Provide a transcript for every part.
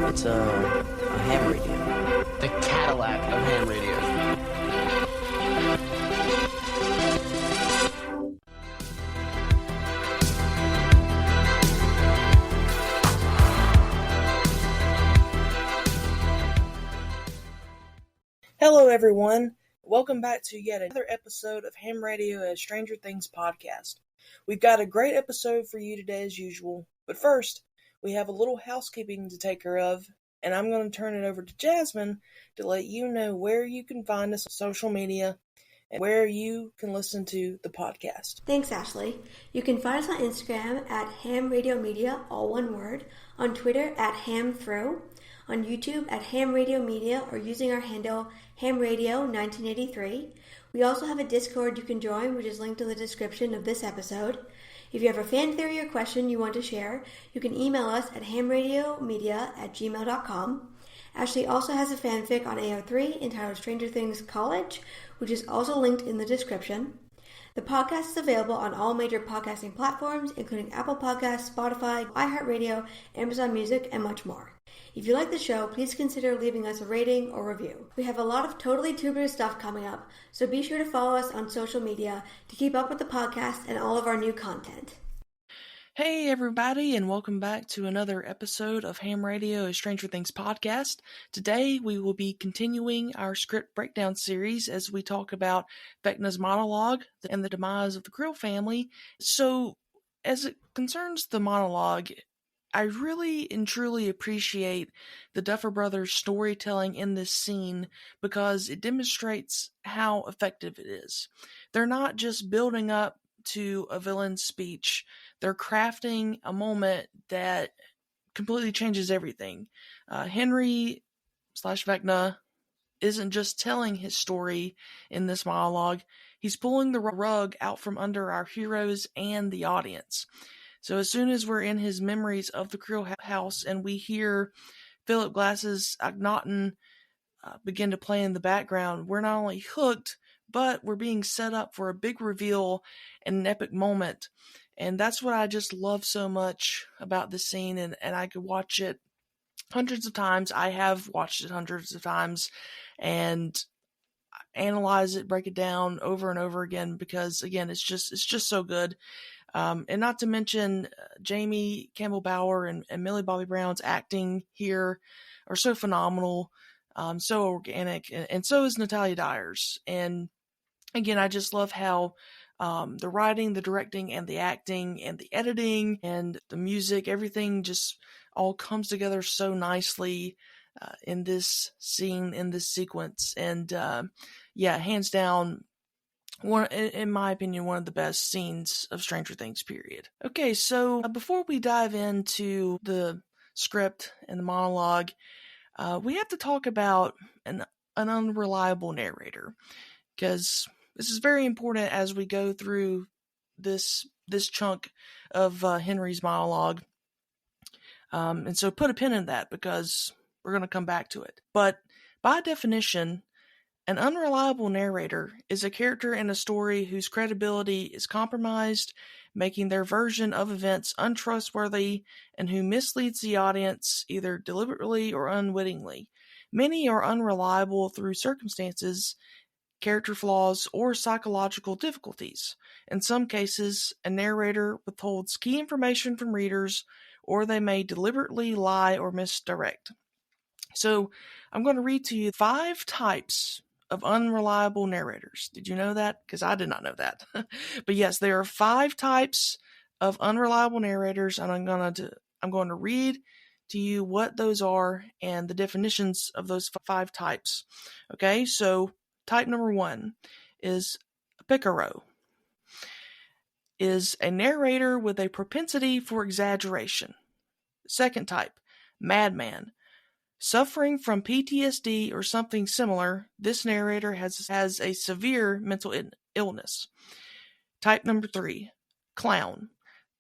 What's a ham radio? The Cadillac of ham radios. Hello everyone, welcome back to yet another episode of Ham Radio, a Stranger Things podcast. We've got a great episode for you today as usual, but first, we have a little housekeeping to take care of, and I'm going to turn it over to Jasmin to let you know where you can find us on social media and where you can listen to the podcast. Thanks, Ashley. You can find us on Instagram at Ham Radio Media, all one word, on Twitter at HamThrow, on YouTube at Ham Radio Media, or using our handle Ham Radio 1983. We also have a Discord you can join, which is linked in the description of this episode. If you have a fan theory or question you want to share, you can email us at hamradiomedia@gmail.com. Ashley also has a fanfic on AO3 entitled Stranger Things College, which is also linked in the description. The podcast is available on all major podcasting platforms, including Apple Podcasts, Spotify, iHeartRadio, Amazon Music, and much more. If you like the show, please consider leaving us a rating or review. We have a lot of totally tubular stuff coming up, so be sure to follow us on social media to keep up with the podcast and all of our new content. Hey everybody, and welcome back to another episode of Ham Radio, a Stranger Things podcast. Today we will be continuing our script breakdown series as we talk about Vecna's monologue and the demise of the Creel family. So, as it concerns the monologue, I really and truly appreciate the Duffer Brothers' storytelling in this scene because it demonstrates how effective it is. They're not just building up to a villain's speech, they're crafting a moment that completely changes everything. Henry / Vecna isn't just telling his story in this monologue, he's pulling the rug out from under our heroes and the audience. So as soon as we're in his memories of the Creel house and we hear Philip Glass's Akhenaten begin to play in the background, we're not only hooked, but we're being set up for a big reveal and an epic moment. And that's what I just love so much about this scene, and I could watch it hundreds of times. I have watched it hundreds of times and analyze it, break it down over and over again because, again, it's just so good. And not to mention Jamie Campbell Bower and Millie Bobby Brown's acting here are so phenomenal, so organic, and so is Natalia Dyer's. And again, I just love how the writing, the directing, and the acting, and the editing, and the music, everything just all comes together so nicely in this scene, in this sequence. And yeah, hands down, in my opinion, one of the best scenes of Stranger Things, period. Okay, so before we dive into the script and the monologue, we have to talk about an unreliable narrator, because this is very important as we go through this chunk of Henry's monologue. And so put a pin in that because we're going to come back to it. But by definition, an unreliable narrator is a character in a story whose credibility is compromised, making their version of events untrustworthy, and who misleads the audience either deliberately or unwittingly. Many are unreliable through circumstances, character flaws, or psychological difficulties. In some cases, a narrator withholds key information from readers, or they may deliberately lie or misdirect. So, I'm going to read to you 5 types of unreliable narrators. Did you know that? Because I did not know that. But yes, there are 5 types of unreliable narrators, and I'm going to read to you what those are and the definitions of those 5 types. Okay, so type number 1 is a picaro. Is a narrator with a propensity for exaggeration. Second type, madman. Suffering from PTSD or something similar, this narrator has a severe mental illness. Type number 3, clown.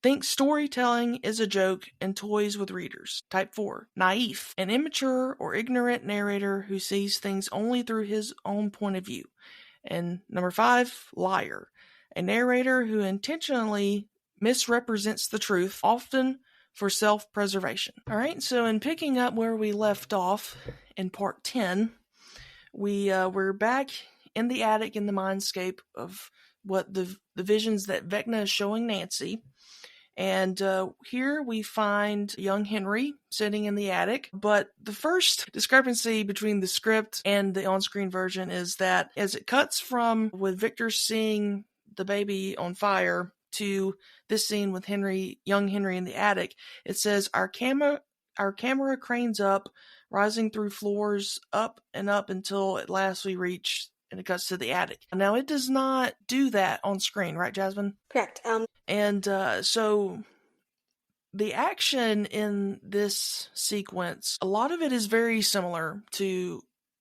Thinks storytelling is a joke and toys with readers. Type 4, naif. An immature or ignorant narrator who sees things only through his own point of view. And number 5, liar. A narrator who intentionally misrepresents the truth, often for self-preservation. All right, so in picking up where we left off in part 10, we're back in the attic in the mindscape of what the visions that Vecna is showing Nancy. And here we find young Henry sitting in the attic. But the first discrepancy between the script and the on-screen version is that as it cuts from with Victor seeing the baby on fire to this scene with young Henry in the attic, it says our camera cranes up, rising through floors up and up until at last we reach, and it cuts to the attic. Now it does not do that on screen, right, Jasmin? Correct. And so the action in this sequence, a lot of it is very similar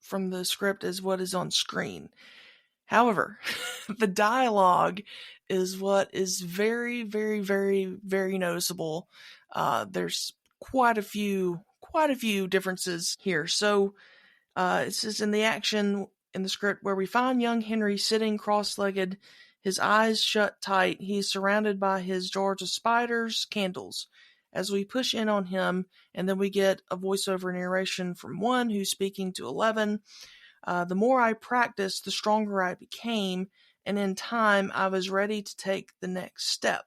from the script as what is on screen. However, the dialogue is what is very, very, very, very noticeable. There's quite a few differences here. So it says in the action in the script where we find young Henry sitting cross-legged, his eyes shut tight. He's surrounded by his jars of spiders, candles. As we push in on him, and then we get a voiceover narration from 1 who's speaking to 11. The more I practiced, the stronger I became, and in time I was ready to take the next step.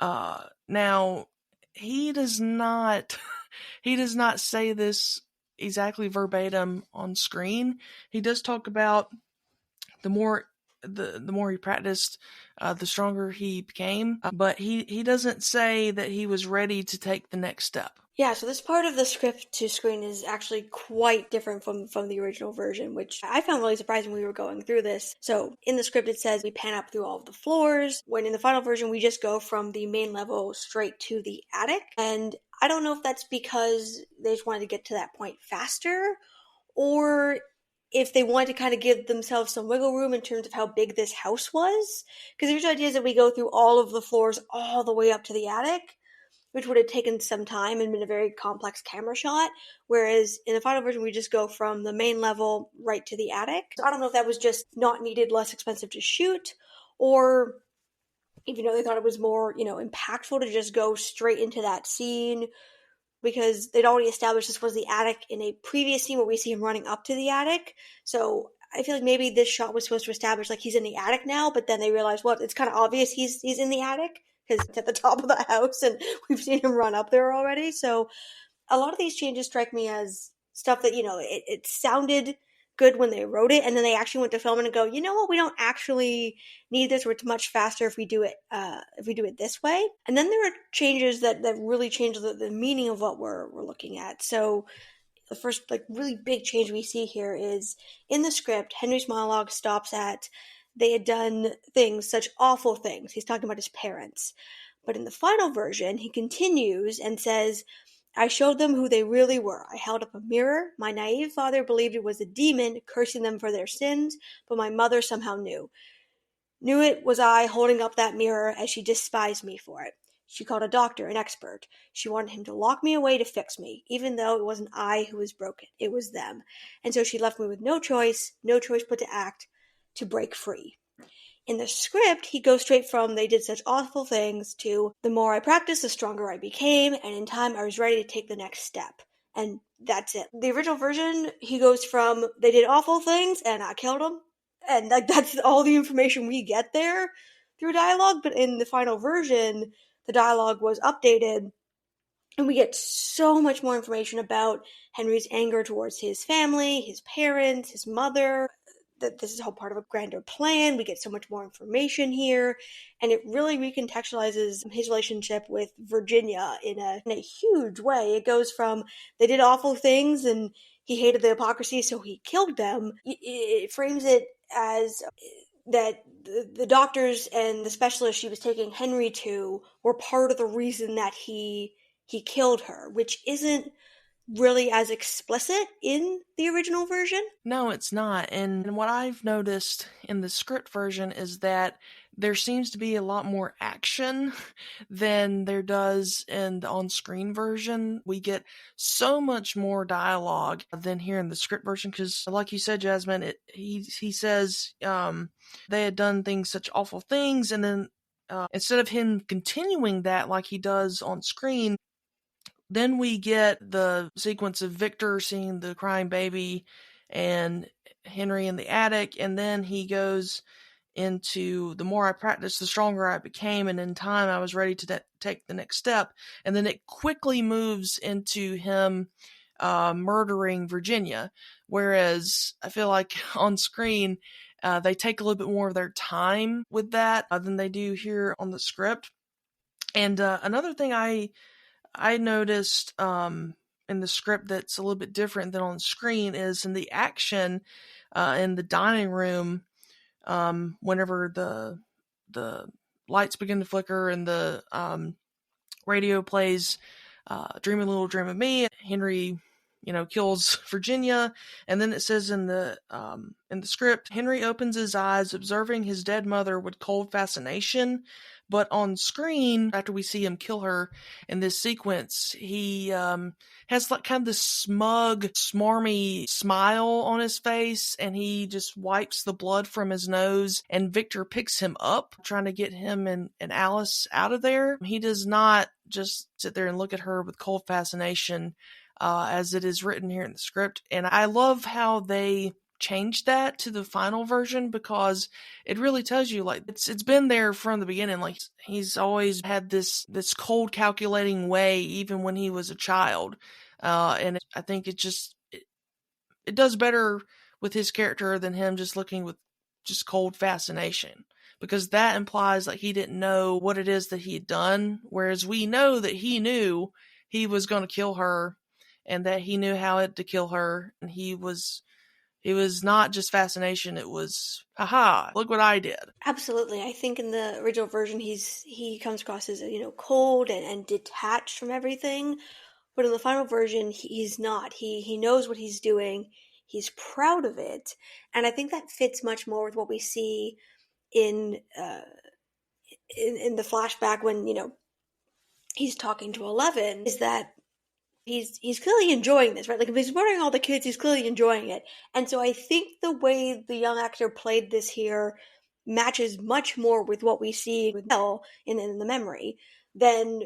Now, he does not say this exactly verbatim on screen. He does talk about the more he practiced, the stronger he became. But he doesn't say that he was ready to take the next step. Yeah, so this part of the script to screen is actually quite different from the original version, which I found really surprising when we were going through this. So in the script it says we pan up through all of the floors, when in the final version we just go from the main level straight to the attic. And I don't know if that's because they just wanted to get to that point faster, or if they wanted to kind of give themselves some wiggle room in terms of how big this house was. Because the original idea is that we go through all of the floors all the way up to the attic, which would have taken some time and been a very complex camera shot, whereas in the final version we just go from the main level right to the attic. So I don't know if that was just not needed, less expensive to shoot, or even though they thought it was more, impactful to just go straight into that scene, because they'd already established this was the attic in a previous scene where we see him running up to the attic. So I feel like maybe this shot was supposed to establish like he's in the attic now, but then they realized, well, it's kind of obvious he's in the attic because it's at the top of the house and we've seen him run up there already. So a lot of these changes strike me as stuff that, it sounded good when they wrote it, and then they actually went to film it and go, you know what, we don't actually need this, or it's much faster if we do it this way. And then there are changes that really change the meaning of what we're looking at. So the first really big change we see here is in the script, Henry's monologue stops at they had done such awful things. He's talking about his parents. But in the final version, he continues and says, I showed them who they really were. I held up a mirror. My naive father believed it was a demon cursing them for their sins, but my mother somehow knew. Knew it was I holding up that mirror, as she despised me for it. She called a doctor, an expert. She wanted him to lock me away to fix me, even though it wasn't I who was broken. It was them. And so she left me with no choice but to act, to break free. In the script, he goes straight from they did such awful things to the more I practiced, the stronger I became, and in time I was ready to take the next step. And that's it. The original version, he goes from they did awful things and I killed them, and that's all the information we get there through dialogue. But in the final version, the dialogue was updated, and we get so much more information about Henry's anger towards his family, his parents, his mother, that this is all part of a grander plan. We get so much more information here, and it really recontextualizes his relationship with Virginia in a huge way. It goes from they did awful things and he hated the hypocrisy, so he killed them. It frames it as that the doctors and the specialists she was taking Henry to were part of the reason that he killed her, which isn't really as explicit in the original version. No, it's not. And what I've noticed in the script version is that there seems to be a lot more action than there does in the on-screen version. We get so much more dialogue than here in the script version because, like you said, Jasmin, he says they had done such awful things, and then instead of him continuing that like he does on screen, then we get the sequence of Victor seeing the crying baby and Henry in the attic, and then he goes into the more I practiced, the stronger I became, and in time I was ready to take the next step. And then it quickly moves into him murdering Virginia, whereas I feel like on screen they take a little bit more of their time with that than they do here on the script. And another thing I noticed in the script that's a little bit different than on screen is in the action in the dining room. Whenever the lights begin to flicker and the radio plays "Dream a Little Dream of Me," Henry, kills Virginia, and then it says in the script, Henry opens his eyes, observing his dead mother with cold fascination. But on screen, after we see him kill her in this sequence, he has like kind of this smug, smarmy smile on his face, and he just wipes the blood from his nose, and Victor picks him up, trying to get him and Alice out of there. He does not just sit there and look at her with cold fascination, as it is written here in the script. And I love how they changed that to the final version, because it really tells you, like, it's been there from the beginning. Like, he's always had this cold, calculating way, even when he was a child. And I think it does better with his character than him just looking with just cold fascination, because that implies like he didn't know what it is that he had done, whereas we know that he knew he was going to kill her, and that he knew how to kill her, and he was not just fascination, it was, haha, look what I did. Absolutely. I think in the original version, he comes across as, cold and detached from everything. But in the final version, he's not. He knows what he's doing. He's proud of it. And I think that fits much more with what we see in the flashback when, he's talking to 11, is that he's clearly enjoying this, right? Like, if he's murdering all the kids, he's clearly enjoying it. And so I think the way the young actor played this here matches much more with what we see with Mel in the memory than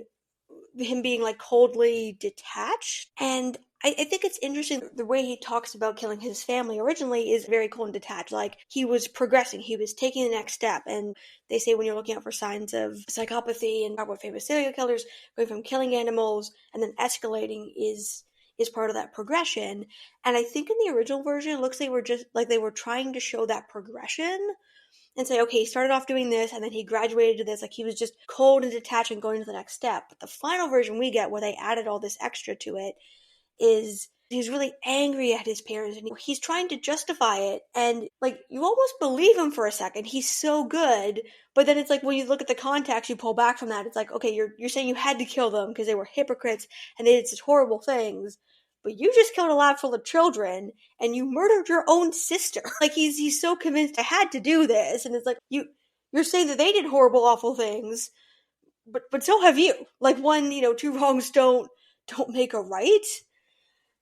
him being like coldly detached. And I think it's interesting the way he talks about killing his family originally is very cold and detached. Like, he was progressing, he was taking the next step. And they say when you're looking out for signs of psychopathy and talk about famous serial killers, going from killing animals and then escalating is part of that progression. And I think in the original version, it looks like they were trying to show that progression and say, okay, he started off doing this, and then he graduated to this. Like, he was just cold and detached and going to the next step. But the final version we get, where they added all this extra to it, is he's really angry at his parents, and he's trying to justify it. And, like, you almost believe him for a second. He's so good. But then it's like, when you look at the context, you pull back from that. It's like, okay, you're saying you had to kill them because they were hypocrites and they did such horrible things. But you just killed a lab full of children, and you murdered your own sister. Like, he's so convinced I had to do this, and it's like, you're saying that they did horrible, awful things, but so have you. Like, two wrongs don't make a right.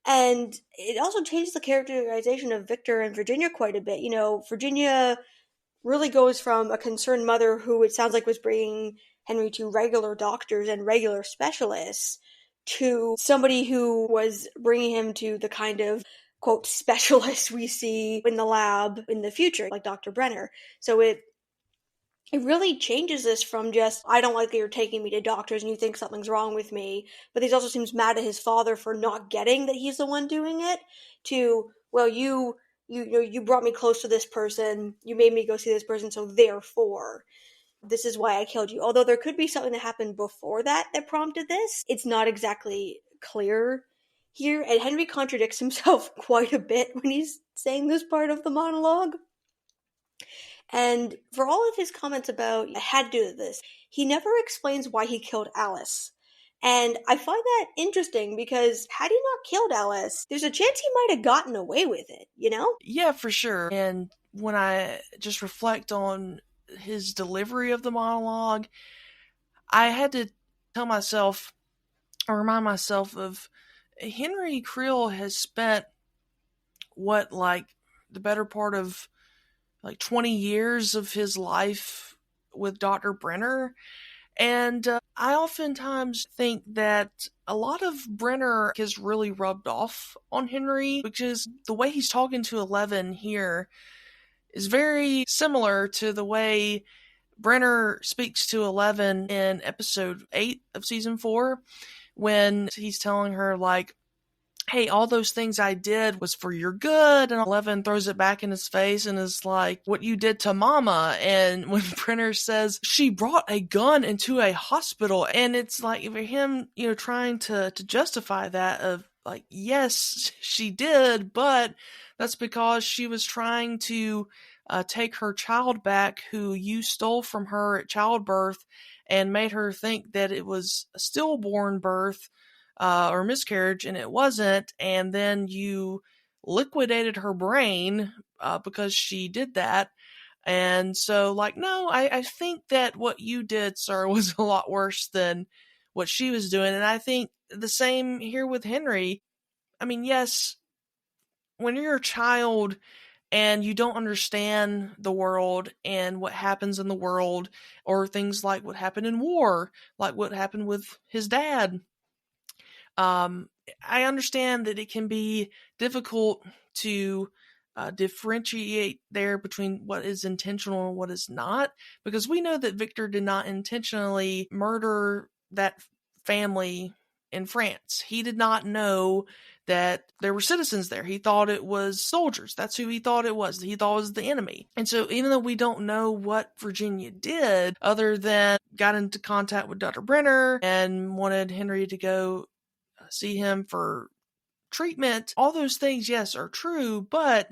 And it also changes the characterization of Victor and Virginia quite a bit. Virginia really goes from a concerned mother who it sounds like was bringing Henry to regular doctors and regular specialists to somebody who was bringing him to the kind of, quote, specialist we see in the lab in the future, like Dr. Brenner. So it really changes this from just, I don't like that you're taking me to doctors and you think something's wrong with me, but he also seems mad at his father for not getting that he's the one doing it, to, well, you brought me close to this person, you made me go see this person, so therefore this is why I killed you. Although there could be something that happened before that prompted this. It's not exactly clear here, and Henry contradicts himself quite a bit when he's saying this part of the monologue. And for all of his comments about, I had to do this, he never explains why he killed Alice. And I find that interesting, because had he not killed Alice, there's a chance he might have gotten away with it, Yeah, for sure. And when I just reflect on his delivery of the monologue, I had to tell myself, or remind myself of, Henry Creel has spent the better part of 20 years of his life with Dr. Brenner. And I oftentimes think that a lot of Brenner is really rubbed off on Henry, because the way he's talking to 11 here is very similar to the way Brenner speaks to 11 in episode 8 of season 4, when he's telling her, like, hey, all those things I did was for your good. And 11 throws it back in his face and is like, what you did to Mama. And when Brenner says, she brought a gun into a hospital. And it's like, for him, trying to justify that of like, yes, she did, but that's because she was trying to take her child back, who you stole from her at childbirth and made her think that it was a stillborn birth. Or miscarriage, and it wasn't, and then you liquidated her brain because she did that. And so, like, no, I think that what you did, sir, was a lot worse than what she was doing. And I think the same here with Henry. I mean, yes, when you're a child and you don't understand the world and what happens in the world, or things like what happened in war, like what happened with his dad, I understand that it can be difficult to differentiate there between what is intentional and what is not, because we know that Victor did not intentionally murder that family in France. He did not know that there were citizens there. He thought it was soldiers. That's who he thought it was. He thought it was the enemy. And so even though we don't know what Virginia did, other than got into contact with Dr. Brenner and wanted Henry to go see him for treatment, all those things, yes, are true, but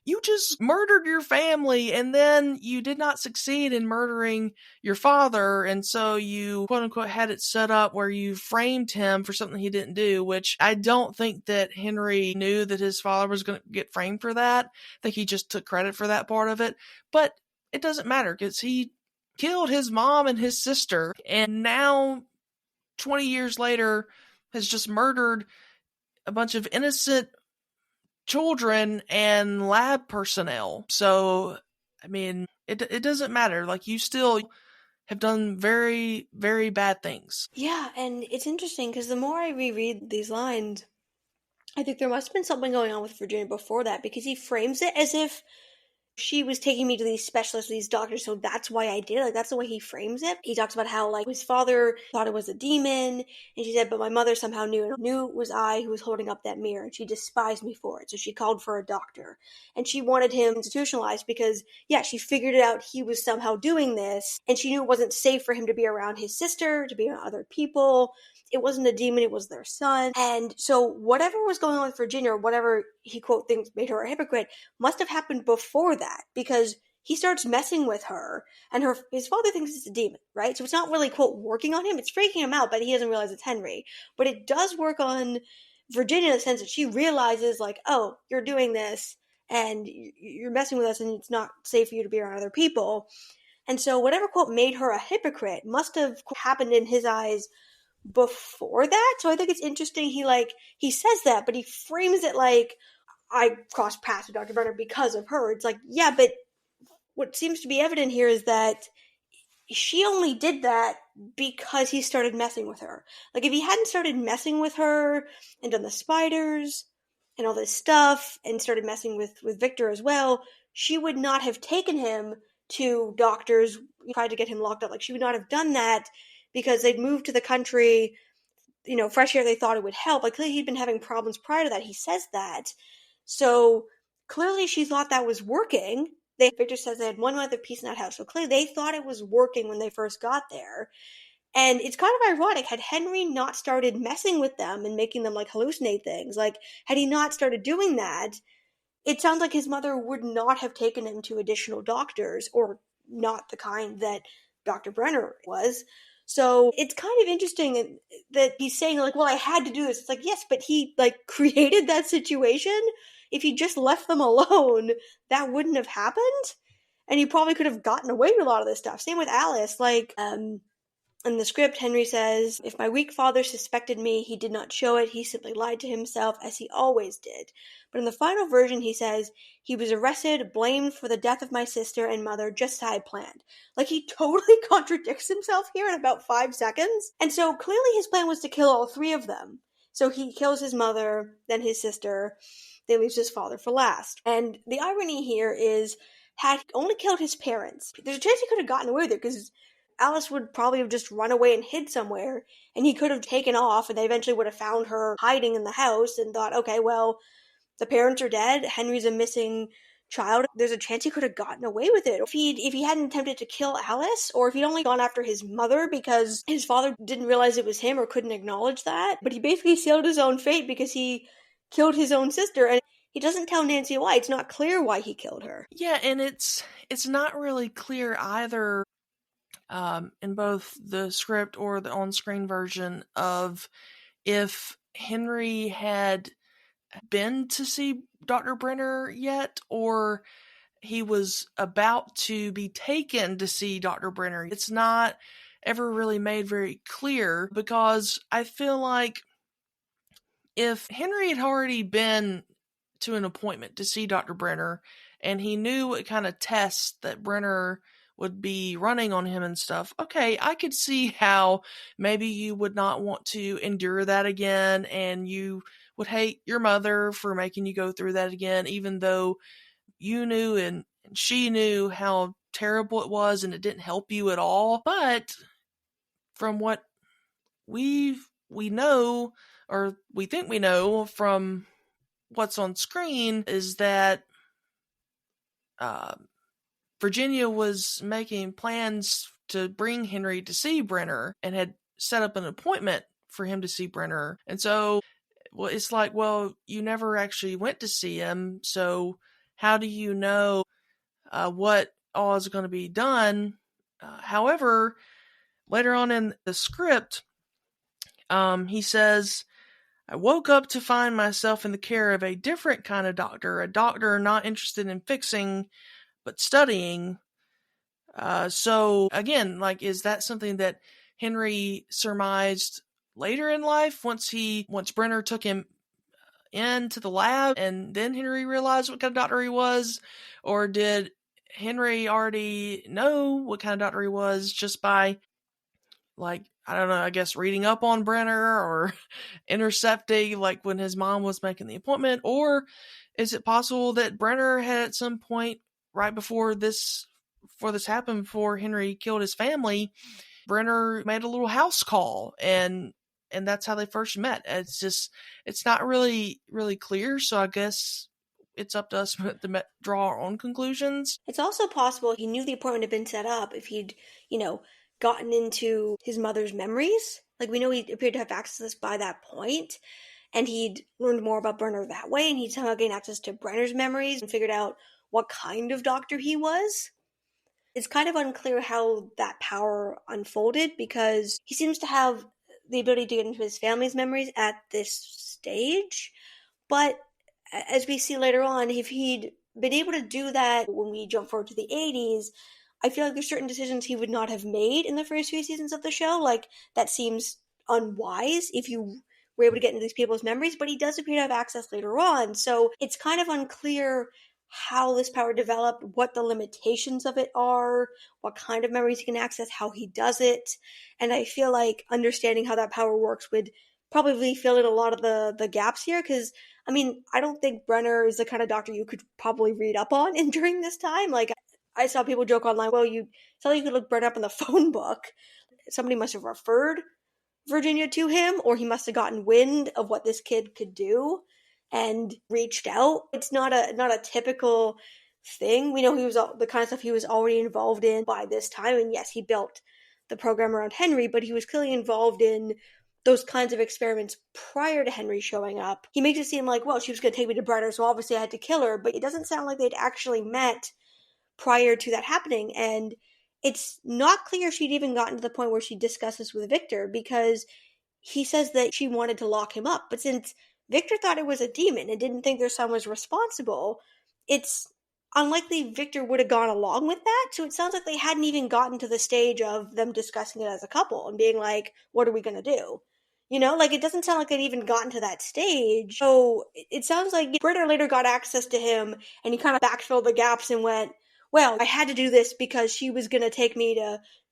you just murdered your family, and then you did not succeed in murdering your father, and so you, quote-unquote, had it set up where you framed him for something he didn't do, which I don't think that Henry knew that his father was going to get framed for that. I think he just took credit for that part of it, but it doesn't matter, because he killed his mom and his sister, and now, 20 years later, has just murdered a bunch of innocent children and lab personnel. So, I mean, it doesn't matter. Like, you still have done very, very bad things. Yeah, and it's interesting because the more I reread these lines, I think there must have been something going on with Virginia before that, because he frames it as if she was taking me to these specialists, these doctors, so that's why I did it. Like, that's the way he frames it. He talks about how, like, his father thought it was a demon, and she said, but my mother somehow knew it was I who was holding up that mirror, and she despised me for it, so she called for a doctor. And she wanted him institutionalized because, yeah, she figured it out he was somehow doing this, and she knew it wasn't safe for him to be around his sister, to be around other people. It wasn't a demon, it was their son. And so whatever was going on with Virginia, or whatever he, quote, thinks made her a hypocrite, must have happened before that, because he starts messing with her, and his father thinks it's a demon, right? So it's not really, quote, working on him. It's freaking him out, but he doesn't realize it's Henry. But it does work on Virginia in the sense that she realizes, like, oh, you're doing this, and you're messing with us, and it's not safe for you to be around other people. And so whatever, quote, made her a hypocrite must have happened in his eyes before that. So I think it's interesting he says that, but he frames it like, I crossed paths with Dr. Brenner because of her. It's like, yeah, but what seems to be evident here is that she only did that because he started messing with her. Like, if he hadn't started messing with her and done the spiders and all this stuff and started messing with Victor as well, she would not have taken him to doctors, tried to get him locked up. Like, she would not have done that, because they'd moved to the country, fresh air, they thought it would help. Like, clearly he'd been having problems prior to that. He says that. So clearly she thought that was working. Victor says they had 1 month of peace in that house. So clearly they thought it was working when they first got there. And it's kind of ironic, had Henry not started messing with them and making them, like, hallucinate things, like, had he not started doing that, it sounds like his mother would not have taken him to additional doctors, or not the kind that Dr. Brenner was. So it's kind of interesting that he's saying, like, well, I had to do this. It's like, yes, but he, like, created that situation. If he just left them alone, that wouldn't have happened. And he probably could have gotten away with a lot of this stuff. Same with Alice. Like, In the script, Henry says, "If my weak father suspected me, he did not show it. He simply lied to himself, as he always did." But in the final version, he says, "He was arrested, blamed for the death of my sister and mother, just as I had planned." Like, he totally contradicts himself here in about 5 seconds. And so clearly his plan was to kill all 3 of them. So he kills his mother, then his sister, then leaves his father for last. And the irony here is, had he only killed his parents, there's a chance he could have gotten away with it, because Alice would probably have just run away and hid somewhere, and he could have taken off, and they eventually would have found her hiding in the house and thought, okay, well, the parents are dead, Henry's a missing child. There's a chance he could have gotten away with it. If he hadn't attempted to kill Alice, or if he'd only gone after his mother because his father didn't realize it was him or couldn't acknowledge that. But he basically sealed his own fate because he killed his own sister, and he doesn't tell Nancy why. It's not clear why he killed her. Yeah, and it's not really clear either, in both the script or the on-screen version, of if Henry had been to see Dr. Brenner yet, or he was about to be taken to see Dr. Brenner. It's not ever really made very clear, because I feel like if Henry had already been to an appointment to see Dr. Brenner, and he knew what kind of tests that Brenner would be running on him and stuff, okay, I could see how maybe you would not want to endure that again, and you would hate your mother for making you go through that again, even though you knew and she knew how terrible it was and it didn't help you at all. But from what we know, or we think we know from what's on screen, is that Virginia was making plans to bring Henry to see Brenner and had set up an appointment for him to see Brenner. And so, well, it's like, well, you never actually went to see him, so how do you know what all is going to be done? However, later on in the script, he says, "I woke up to find myself in the care of a different kind of doctor, a doctor not interested in fixing, but studying." So again, like, is that something that Henry surmised later in life, once Brenner took him into the lab, and then Henry realized what kind of doctor he was? Or did Henry already know what kind of doctor he was just by, like, I don't know, I guess reading up on Brenner or intercepting, like, when his mom was making the appointment? Or is it possible that Brenner had at some point right before this happened, before Henry killed his family, Brenner made a little house call, and that's how they first met? It's not really clear, so I guess it's up to us to draw our own conclusions. It's also possible he knew the appointment had been set up if he'd, gotten into his mother's memories. Like, we know he appeared to have access by that point, and he'd learned more about Brenner that way, and he'd somehow gained access to Brenner's memories and figured out what kind of doctor he was. It's kind of unclear how that power unfolded, because he seems to have the ability to get into his family's memories at this stage. But as we see later on, if he'd been able to do that when we jump forward to the 80s, I feel like there's certain decisions he would not have made in the first few seasons of the show. Like, that seems unwise if you were able to get into these people's memories, but he does appear to have access later on. So it's kind of unclear how this power developed, what the limitations of it are, what kind of memories he can access, how he does it. And I feel like understanding how that power works would probably fill in a lot of the gaps here, because, I mean, I don't think Brenner is the kind of doctor you could probably read up on during this time. Like, I saw people joke online, well, you could look Brenner up in the phone book. Somebody must have referred Virginia to him, or he must have gotten wind of what this kid could do and reached out. It's not a typical thing. We know he was the kind of stuff he was already involved in by this time, and yes, he built the program around Henry, but he was clearly involved in those kinds of experiments prior to Henry showing up. He makes it seem like, well, she was going to take me to Brenner, so obviously I had to kill her, but it doesn't sound like they'd actually met prior to that happening, and it's not clear she'd even gotten to the point where she discusses with Victor, because he says that she wanted to lock him up, but since Victor thought it was a demon and didn't think their son was responsible, it's unlikely Victor would have gone along with that. So it sounds like they hadn't even gotten to the stage of them discussing it as a couple and being like, what are we going to do? You know, like, it doesn't sound like they'd even gotten to that stage. So it sounds like Britta later got access to him and he kind of backfilled the gaps and went, well, I had to do this because she was going to take me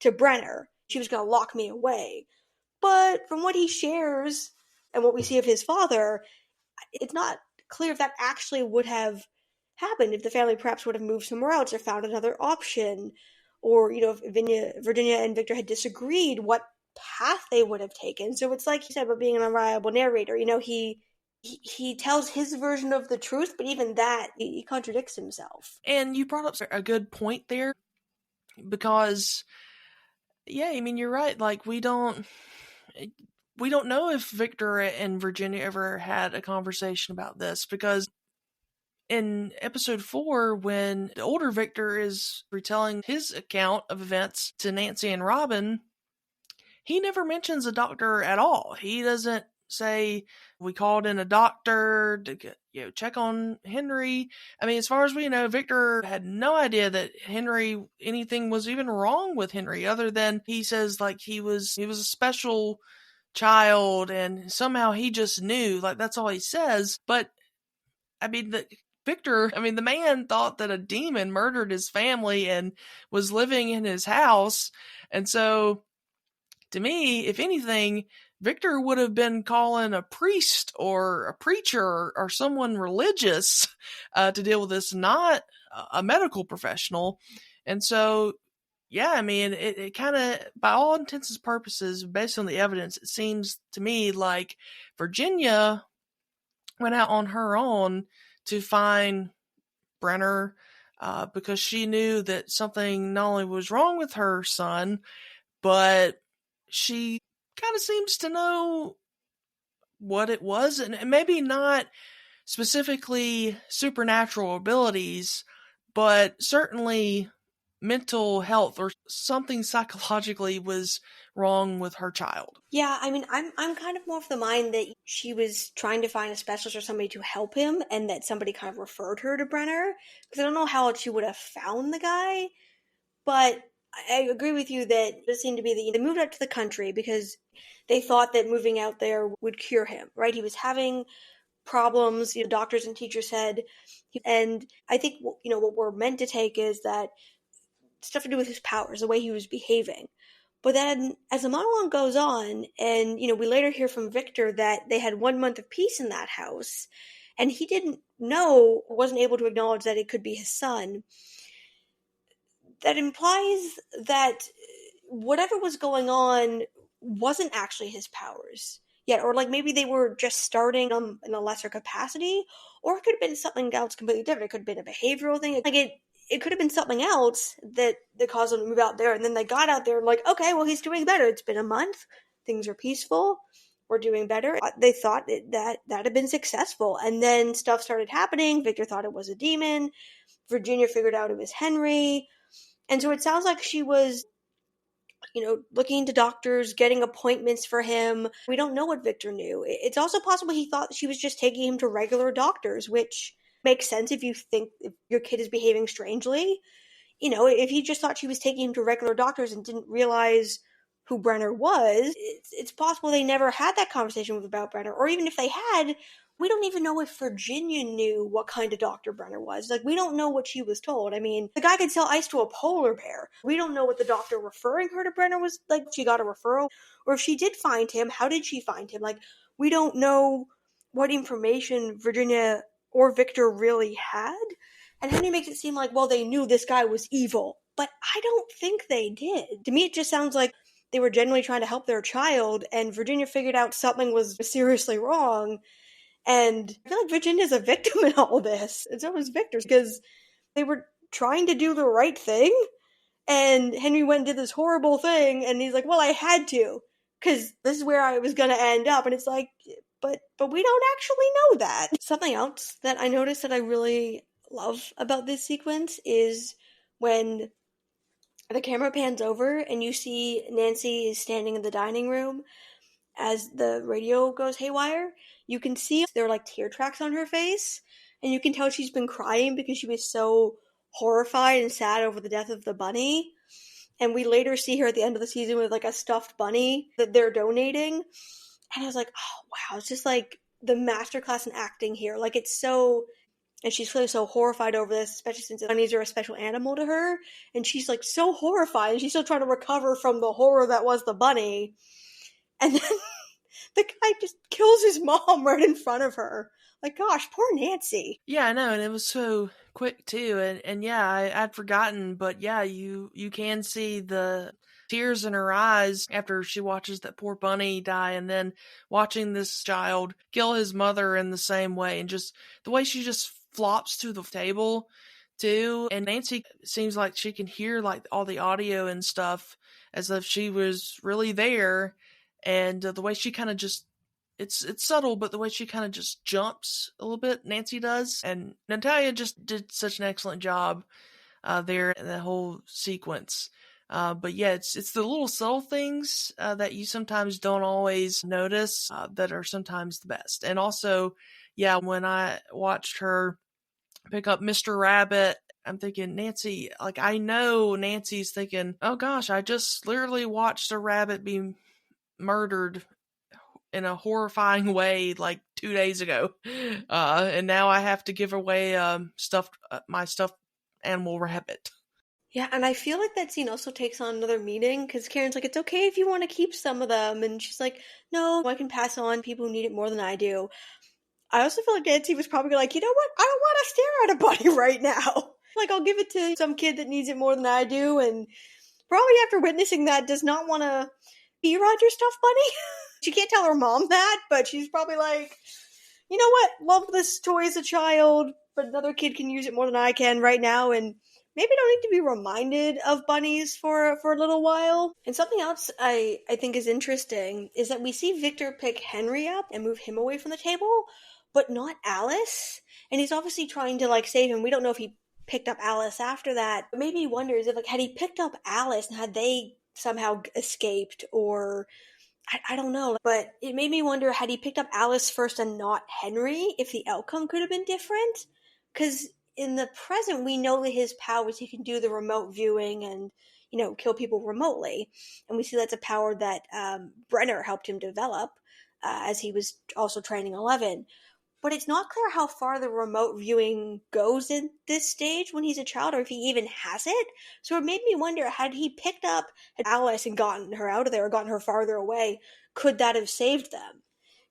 to Brenner. She was going to lock me away. But from what he shares and what we see of his father, it's not clear if that actually would have happened, if the family perhaps would have moved somewhere else or found another option, or, you know, if Virginia and Victor had disagreed, what path they would have taken. So it's like you said about being an unreliable narrator. You know, he tells his version of the truth, but even that, he contradicts himself. And you brought up a good point there, because, yeah, I mean, you're right. Like, we don't know if Victor and Virginia ever had a conversation about this, because in episode 4, when the older Victor is retelling his account of events to Nancy and Robin, he never mentions a doctor at all. He doesn't say, we called in a doctor to check on Henry. I mean, as far as we know, Victor had no idea that anything was even wrong with Henry, other than he says, like, he was a special child and somehow he just knew. Like, that's all he says. But I mean, the man thought that a demon murdered his family and was living in his house. And so, to me, if anything, Victor would have been calling a priest or a preacher or someone religious to deal with this, not a medical professional. And so, yeah, I mean, it kind of, by all intents and purposes, based on the evidence, it seems to me like Virginia went out on her own to find Brenner because she knew that something not only was wrong with her son, but she kind of seems to know what it was, and maybe not specifically supernatural abilities, but certainly mental health or something psychologically was wrong with her child. Yeah, I mean, I'm kind of more of the mind that she was trying to find a specialist or somebody to help him, and that somebody kind of referred her to Brenner, because I don't know how else she would have found the guy, but I agree with you that it seemed to be that they moved out to the country because they thought that moving out there would cure him, right? He was having problems, doctors and teachers said, and I think, what we're meant to take is that stuff to do with his powers, the way he was behaving. But then, as the monologue goes on, and, we later hear from Victor that they had 1 month of peace in that house, and he didn't know, wasn't able to acknowledge that it could be his son, that implies that whatever was going on wasn't actually his powers yet, or like maybe they were just starting in a lesser capacity, or it could have been something else completely different. It could have been a behavioral thing. Like it could have been something else that caused them to move out there, and then they got out there and like, okay, well, he's doing better. It's been a month. Things are peaceful. We're doing better. They thought that had been successful, and then stuff started happening. Victor thought it was a demon. Virginia figured out it was Henry. And so it sounds like she was, looking into doctors, getting appointments for him. We don't know what Victor knew. It's also possible he thought she was just taking him to regular doctors, which makes sense if you think if your kid is behaving strangely. If he just thought she was taking him to regular doctors and didn't realize who Brenner was, it's possible they never had that conversation about Brenner. Or even if they had, we don't even know if Virginia knew what kind of doctor Brenner was. Like, we don't know what she was told. I mean, the guy could sell ice to a polar bear. We don't know what the doctor referring her to Brenner was like. She got a referral. Or if she did find him, how did she find him? Like, we don't know what information Virginia or Victor really had. And Henry makes it seem like, well, they knew this guy was evil. But I don't think they did. To me, it just sounds like they were genuinely trying to help their child, and Virginia figured out something was seriously wrong. And I feel like Virginia's a victim in all this. And so was Victor, because they were trying to do the right thing, and Henry went and did this horrible thing, and he's like, well, I had to, because this is where I was going to end up. And it's like, but we don't actually know that. Something else that I noticed that I really love about this sequence is when the camera pans over and you see Nancy is standing in the dining room as the radio goes haywire. You can see there are like tear tracks on her face, and you can tell she's been crying because she was so horrified and sad over the death of the bunny. And we later see her at the end of the season with like a stuffed bunny that they're donating. And I was like, oh wow, it's just like the masterclass in acting here. Like it's so, and she's clearly so horrified over this, especially since the bunnies are a special animal to her. And she's like so horrified, and she's still trying to recover from the horror that was the bunny. And then the guy just kills his mom right in front of her. Like, gosh, poor Nancy. Yeah, I know, and it was so quick too, and yeah, I'd forgotten, but yeah, you can see the tears in her eyes after she watches that poor bunny die, and then watching this child kill his mother in the same way, and just the way she just flops to the table too, and Nancy seems like she can hear like all the audio and stuff as if she was really there, and the way she kind of just it's subtle, but the way she kind of just jumps a little bit, Nancy does. And Natalia just did such an excellent job there in that whole sequence. But yeah, it's the little subtle things that you sometimes don't always notice that are sometimes the best. And also, yeah, when I watched her pick up Mr. Rabbit, I'm thinking, Nancy, like I know Nancy's thinking, oh gosh, I just literally watched a rabbit be murdered in a horrifying way like 2 days ago. And now I have to give away my stuffed animal rabbit. Yeah, and I feel like that scene also takes on another meaning, because Karen's like, it's okay if you want to keep some of them. And she's like, no, I can pass on people who need it more than I do. I also feel like Nancy was probably like, you know what? I don't want to stare at a bunny right now. Like, I'll give it to some kid that needs it more than I do. And probably after witnessing that, does not want to be around your stuffed bunny. She can't tell her mom that, but she's probably like, you know what? Love this toy as a child, but another kid can use it more than I can right now, and maybe don't need to be reminded of bunnies for a little while. And something else I think is interesting is that we see Victor pick Henry up and move him away from the table, but not Alice. And he's obviously trying to like save him. We don't know if he picked up Alice after that, but maybe he wonders if like had he picked up Alice and had they somehow escaped, or I don't know, but it made me wonder, had he picked up Alice first and not Henry, if the outcome could have been different? Because in the present, we know that his powers, he can do the remote viewing and, you know, kill people remotely. And we see that's a power that Brenner helped him develop as he was also training 11. But it's not clear how far the remote viewing goes in this stage when he's a child, or if he even has it. So it made me wonder, had he picked up Alice and gotten her out of there, or gotten her farther away, could that have saved them?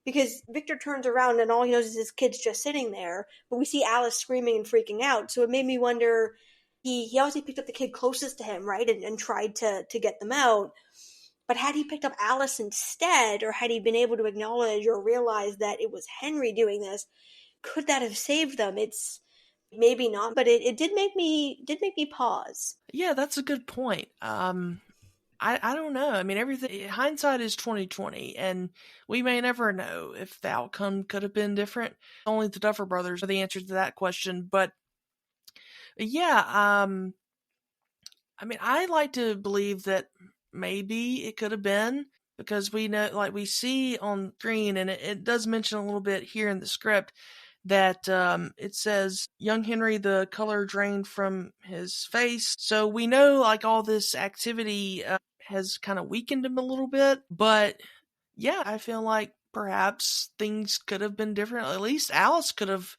Because Victor turns around and all he knows is his kid's just sitting there, but we see Alice screaming and freaking out. So it made me wonder, he obviously picked up the kid closest to him, right, and tried to get them out. But had he picked up Alice instead, or had he been able to acknowledge or realize that it was Henry doing this, could that have saved them? It's maybe not, but it did make me pause. Yeah, that's a good point. I don't know. I mean, everything, hindsight is 2020, and we may never know if the outcome could have been different. Only the Duffer Brothers are the answer to that question. But yeah, I mean, I like to believe that maybe it could have been, because we know, like we see on screen, and it does mention a little bit here in the script, that it says young Henry, the color drained from his face. So we know like all this activity has kind of weakened him a little bit. But yeah, I feel like perhaps things could have been different. At least Alice could have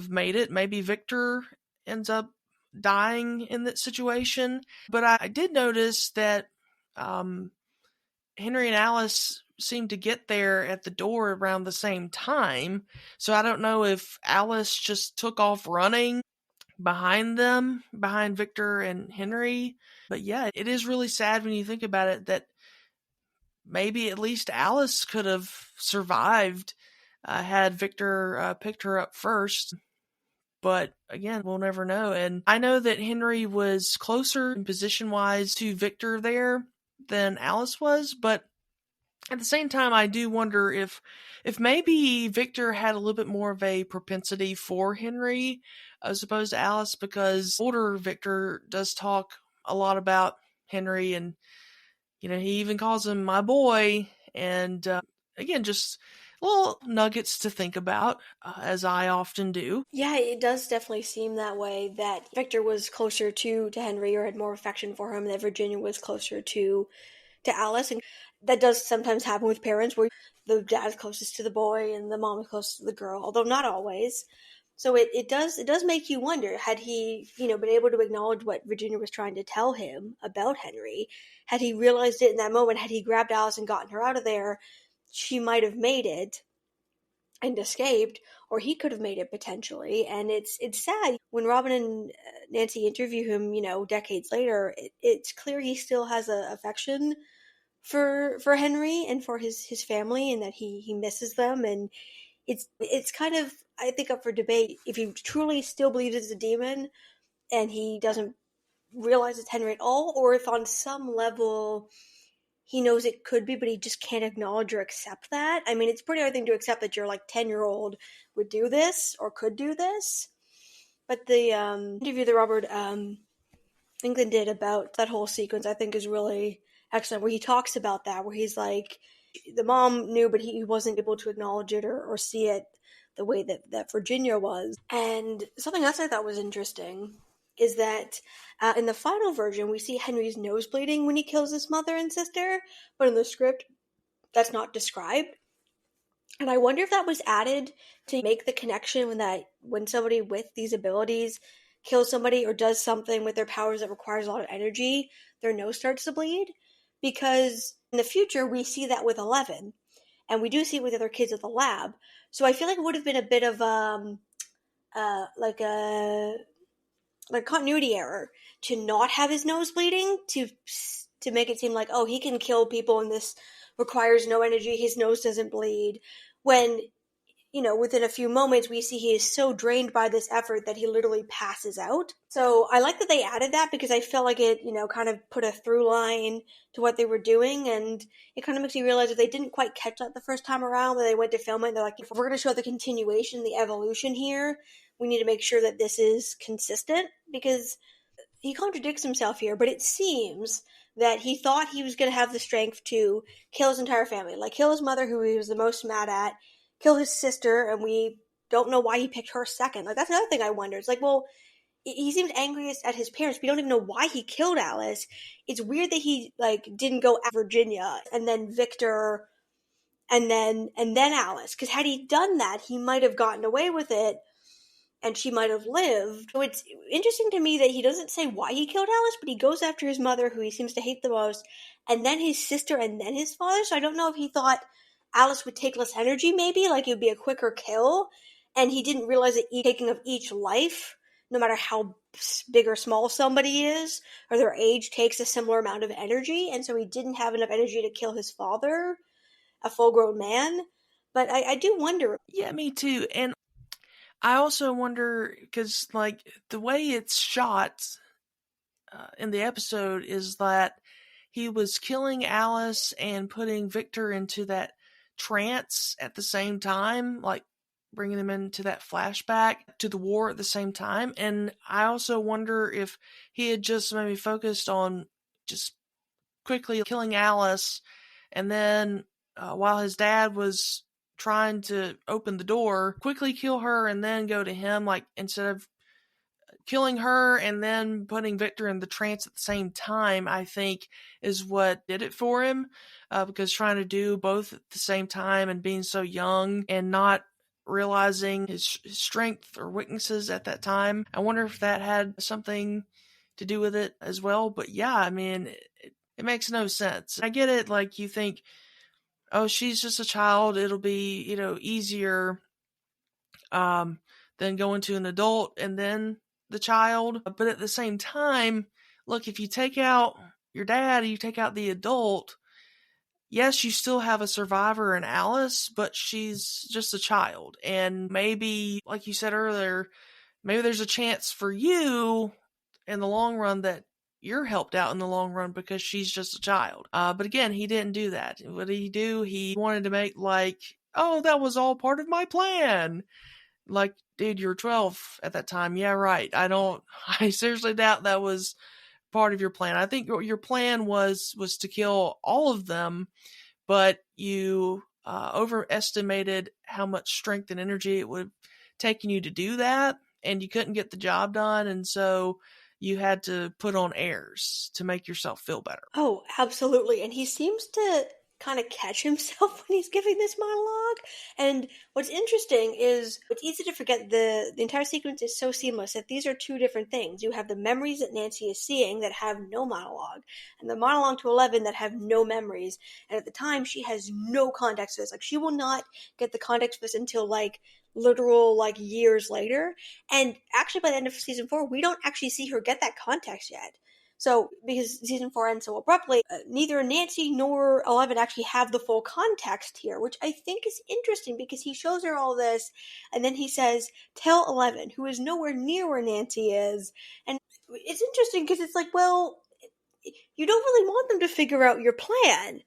made it. Maybe Victor ends up dying in that situation. But I did notice that Henry and Alice seemed to get there at the door around the same time. So I don't know if Alice just took off running behind them, behind Victor and Henry. But yeah, it is really sad when you think about it that maybe at least Alice could have survived had Victor picked her up first. But again, we'll never know. And I know that Henry was closer in position-wise to Victor there than Alice was, but at the same time, I do wonder if maybe Victor had a little bit more of a propensity for Henry as opposed to Alice, because older Victor does talk a lot about Henry, and you know, he even calls him my boy, and again, just a little nuggets to think about, as I often do. Yeah, it does definitely seem that way, that Victor was closer to Henry or had more affection for him, that Virginia was closer to Alice. And that does sometimes happen with parents where the dad is closest to the boy and the mom is closest to the girl, although not always. So it does make you wonder, had he, been able to acknowledge what Virginia was trying to tell him about Henry, had he realized it in that moment, had he grabbed Alice and gotten her out of there, she might have made it and escaped, or he could have made it potentially. And it's sad when Robin and Nancy interview him, decades later, it's clear he still has a affection for Henry and for his family, and that he misses them. And it's kind of, I think, up for debate if he truly still believes it's a demon and he doesn't realize it's Henry at all, or if on some level he knows it could be, but he just can't acknowledge or accept that. I mean, it's a pretty hard thing to accept that your 10-year-old would do this or could do this. But the interview that Robert Englund did about that whole sequence, I think, is really excellent, where he talks about that, where he's like, the mom knew, but he wasn't able to acknowledge it or see it the way that Virginia was. And something else I thought was interesting is that in the final version, we see Henry's nose bleeding when he kills his mother and sister, but in the script, that's not described. And I wonder if that was added to make the connection when somebody with these abilities kills somebody or does something with their powers that requires a lot of energy, their nose starts to bleed. Because in the future, we see that with 11, and we do see it with other kids at the lab. So I feel like it would have been a bit of like continuity error to not have his nose bleeding, to make it seem like, oh, he can kill people and this requires no energy, his nose doesn't bleed, when within a few moments we see he is so drained by this effort that he literally passes out. So I like that they added that, because I felt like it kind of put a through line to what they were doing, and it kind of makes you realize that they didn't quite catch that the first time around when they went to film it. They're like, if we're going to show the continuation, the evolution here, we need to make sure that this is consistent, because he contradicts himself here, but it seems that he thought he was going to have the strength to kill his entire family, like kill his mother, who he was the most mad at, kill his sister, and we don't know why he picked her second. Like, that's another thing I wonder. It's like, well, he seemed angriest at his parents. We don't even know why he killed Alice. It's weird that he didn't go at Virginia and then Victor and then Alice, because had he done that, he might have gotten away with it and she might have lived. So it's interesting to me that he doesn't say why he killed Alice, but he goes after his mother, who he seems to hate the most, and then his sister, and then his father. So I don't know if he thought Alice would take less energy, maybe, like it would be a quicker kill, and he didn't realize that taking of each life, no matter how big or small somebody is, or their age, takes a similar amount of energy, and so he didn't have enough energy to kill his father, a full-grown man. But I do wonder. Yeah, me too. And I also wonder, because the way it's shot in the episode is that he was killing Alice and putting Victor into that trance at the same time, like bringing them into that flashback to the war at the same time. And I also wonder if he had just maybe focused on just quickly killing Alice, and then while his dad was trying to open the door, quickly kill her and then go to him, like instead of killing her and then putting Victor in the trance at the same time, I think is what did it for him, because trying to do both at the same time and being so young and not realizing his strength or weaknesses at that time, I wonder if that had something to do with it as well. But yeah, I mean, it makes no sense. I get it, like you think, oh, she's just a child, it'll be, easier than going to an adult and then the child. But at the same time, look, if you take out your dad, you take out the adult, yes, you still have a survivor in Alice, but she's just a child. And maybe, like you said earlier, maybe there's a chance for you in the long run that you're helped out in the long run because she's just a child. But again, he didn't do that. What did he do? He wanted to make oh, that was all part of my plan. Like, dude, you were 12 at that time. Yeah, right. I seriously doubt that was part of your plan. I think your plan was to kill all of them, but you overestimated how much strength and energy it would have taken you to do that, and you couldn't get the job done, and so you had to put on airs to make yourself feel better. Oh, absolutely. And he seems to kind of catch himself when he's giving this monologue. And what's interesting is it's easy to forget the entire sequence is so seamless that these are two different things. You have the memories that Nancy is seeing that have no monologue, and the monologue to 11 that have no memories. And at the time, she has no context for this. Like, she will not get the context for this until, like, literal, like, years later. And actually, by the end of season 4, we don't actually see her get that context yet. So, because season 4 ends so abruptly, neither Nancy nor 11 actually have the full context here, which I think is interesting because he shows her all this, and then he says, tell 11, who is nowhere near where Nancy is. And it's interesting because it's like, well, you don't really want them to figure out your plan.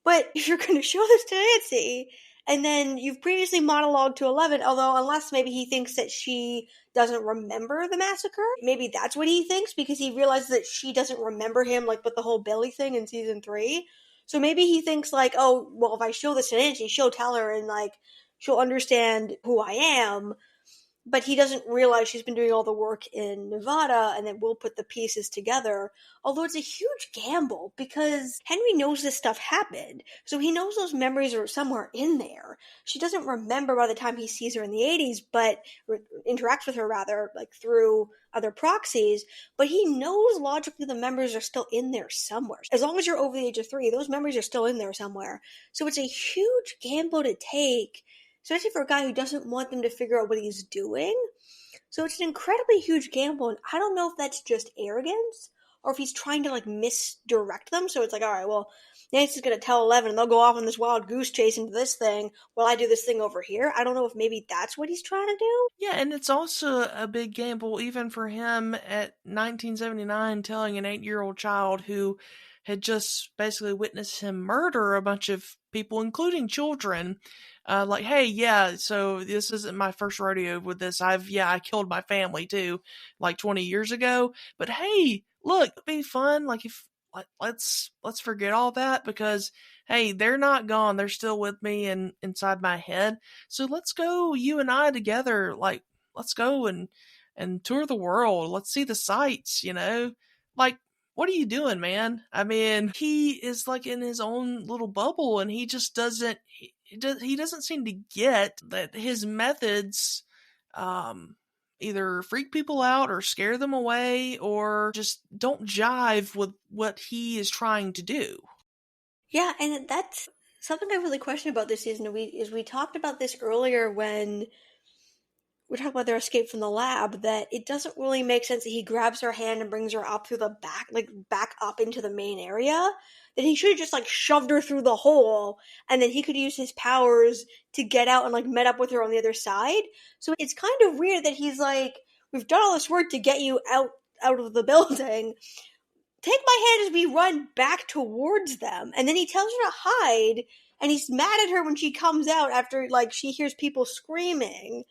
But if you're going to show this to Nancy, and then you've previously monologued to 11, although unless maybe he thinks that she doesn't remember the massacre, maybe that's what he thinks because he realizes that she doesn't remember him, like with the whole Billy thing in season 3. So maybe he thinks like, oh, well, if I show this to Nancy, she'll tell her and like she'll understand who I am. But he doesn't realize she's been doing all the work in Nevada and then we'll put the pieces together. Although it's a huge gamble because Henry knows this stuff happened. So he knows those memories are somewhere in there. She doesn't remember by the time he sees her in the 80s, but interacts with her rather, like through other proxies. But he knows logically the memories are still in there somewhere. As long as you're over the age of 3, those memories are still in there somewhere. So it's a huge gamble to take, especially for a guy who doesn't want them to figure out what he's doing. So it's an incredibly huge gamble, and I don't know if that's just arrogance, or if he's trying to, like, misdirect them. So it's like, alright, well, Nancy's gonna tell 11, and they'll go off on this wild goose chase into this thing, while I do this thing over here. I don't know if maybe that's what he's trying to do. Yeah, and it's also a big gamble, even for him at 1979, telling an 8-year-old child who had just basically witnessed him murder a bunch of people, including children, like, hey, yeah, so this isn't my first rodeo with this. I killed my family too, like 20 years ago. But hey, look, it'd be fun. Like, if let's forget all that because hey, they're not gone. They're still with me and inside my head. So let's go, you and I together. Like, let's go and tour the world. Let's see the sights. Like. What are you doing, man? I mean, he is like in his own little bubble and he just doesn't, he doesn't seem to get that his methods either freak people out or scare them away or just don't jive with what he is trying to do. Yeah, and that's something I really question about this season. We talked about this earlier when we talked about their escape from the lab, that it doesn't really make sense that he grabs her hand and brings her up through the back, like back up into the main area. That he should have just like shoved her through the hole, and then he could use his powers to get out and like met up with her on the other side. So it's kind of weird that he's like, we've done all this work to get you out of the building. Take my hand as we run back towards them. And then he tells her to hide, and he's mad at her when she comes out after like she hears people screaming.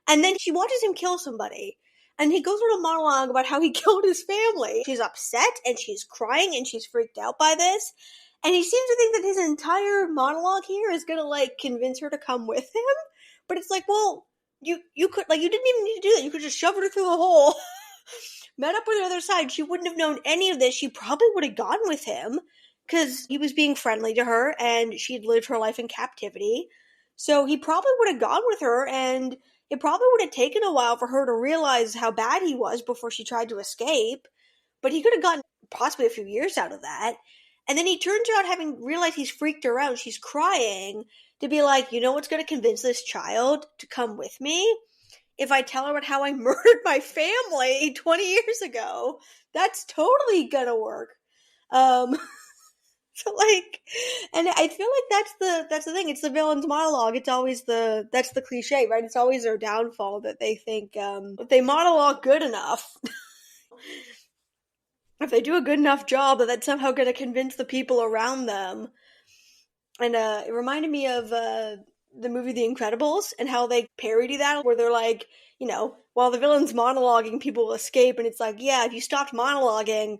And then she watches him kill somebody. And he goes on a monologue about how he killed his family. She's upset, and she's crying, and she's freaked out by this. And he seems to think that his entire monologue here is gonna, like, convince her to come with him. But it's like, well, you could, like, you didn't even need to do that. You could just shove her through the hole, met up with her other side. She wouldn't have known any of this. She probably would have gone with him, because he was being friendly to her, and she'd lived her life in captivity. So he probably would have gone with her, and it probably would have taken a while for her to realize how bad he was before she tried to escape, but he could have gotten possibly a few years out of that. And then he turns out, having realized he's freaked her out, she's crying, to be like, you know what's going to convince this child to come with me? If I tell her about how I murdered my family 20 years ago, that's totally going to work. So, like, and I feel like that's the thing. It's the villain's monologue. It's always that's the cliche, right? It's always their downfall that they think, if they monologue good enough, if they do a good enough job, that's somehow going to convince the people around them. And it reminded me of the movie The Incredibles and how they parody that, where they're like, while the villain's monologuing, people will escape, and it's like, yeah, if you stopped monologuing,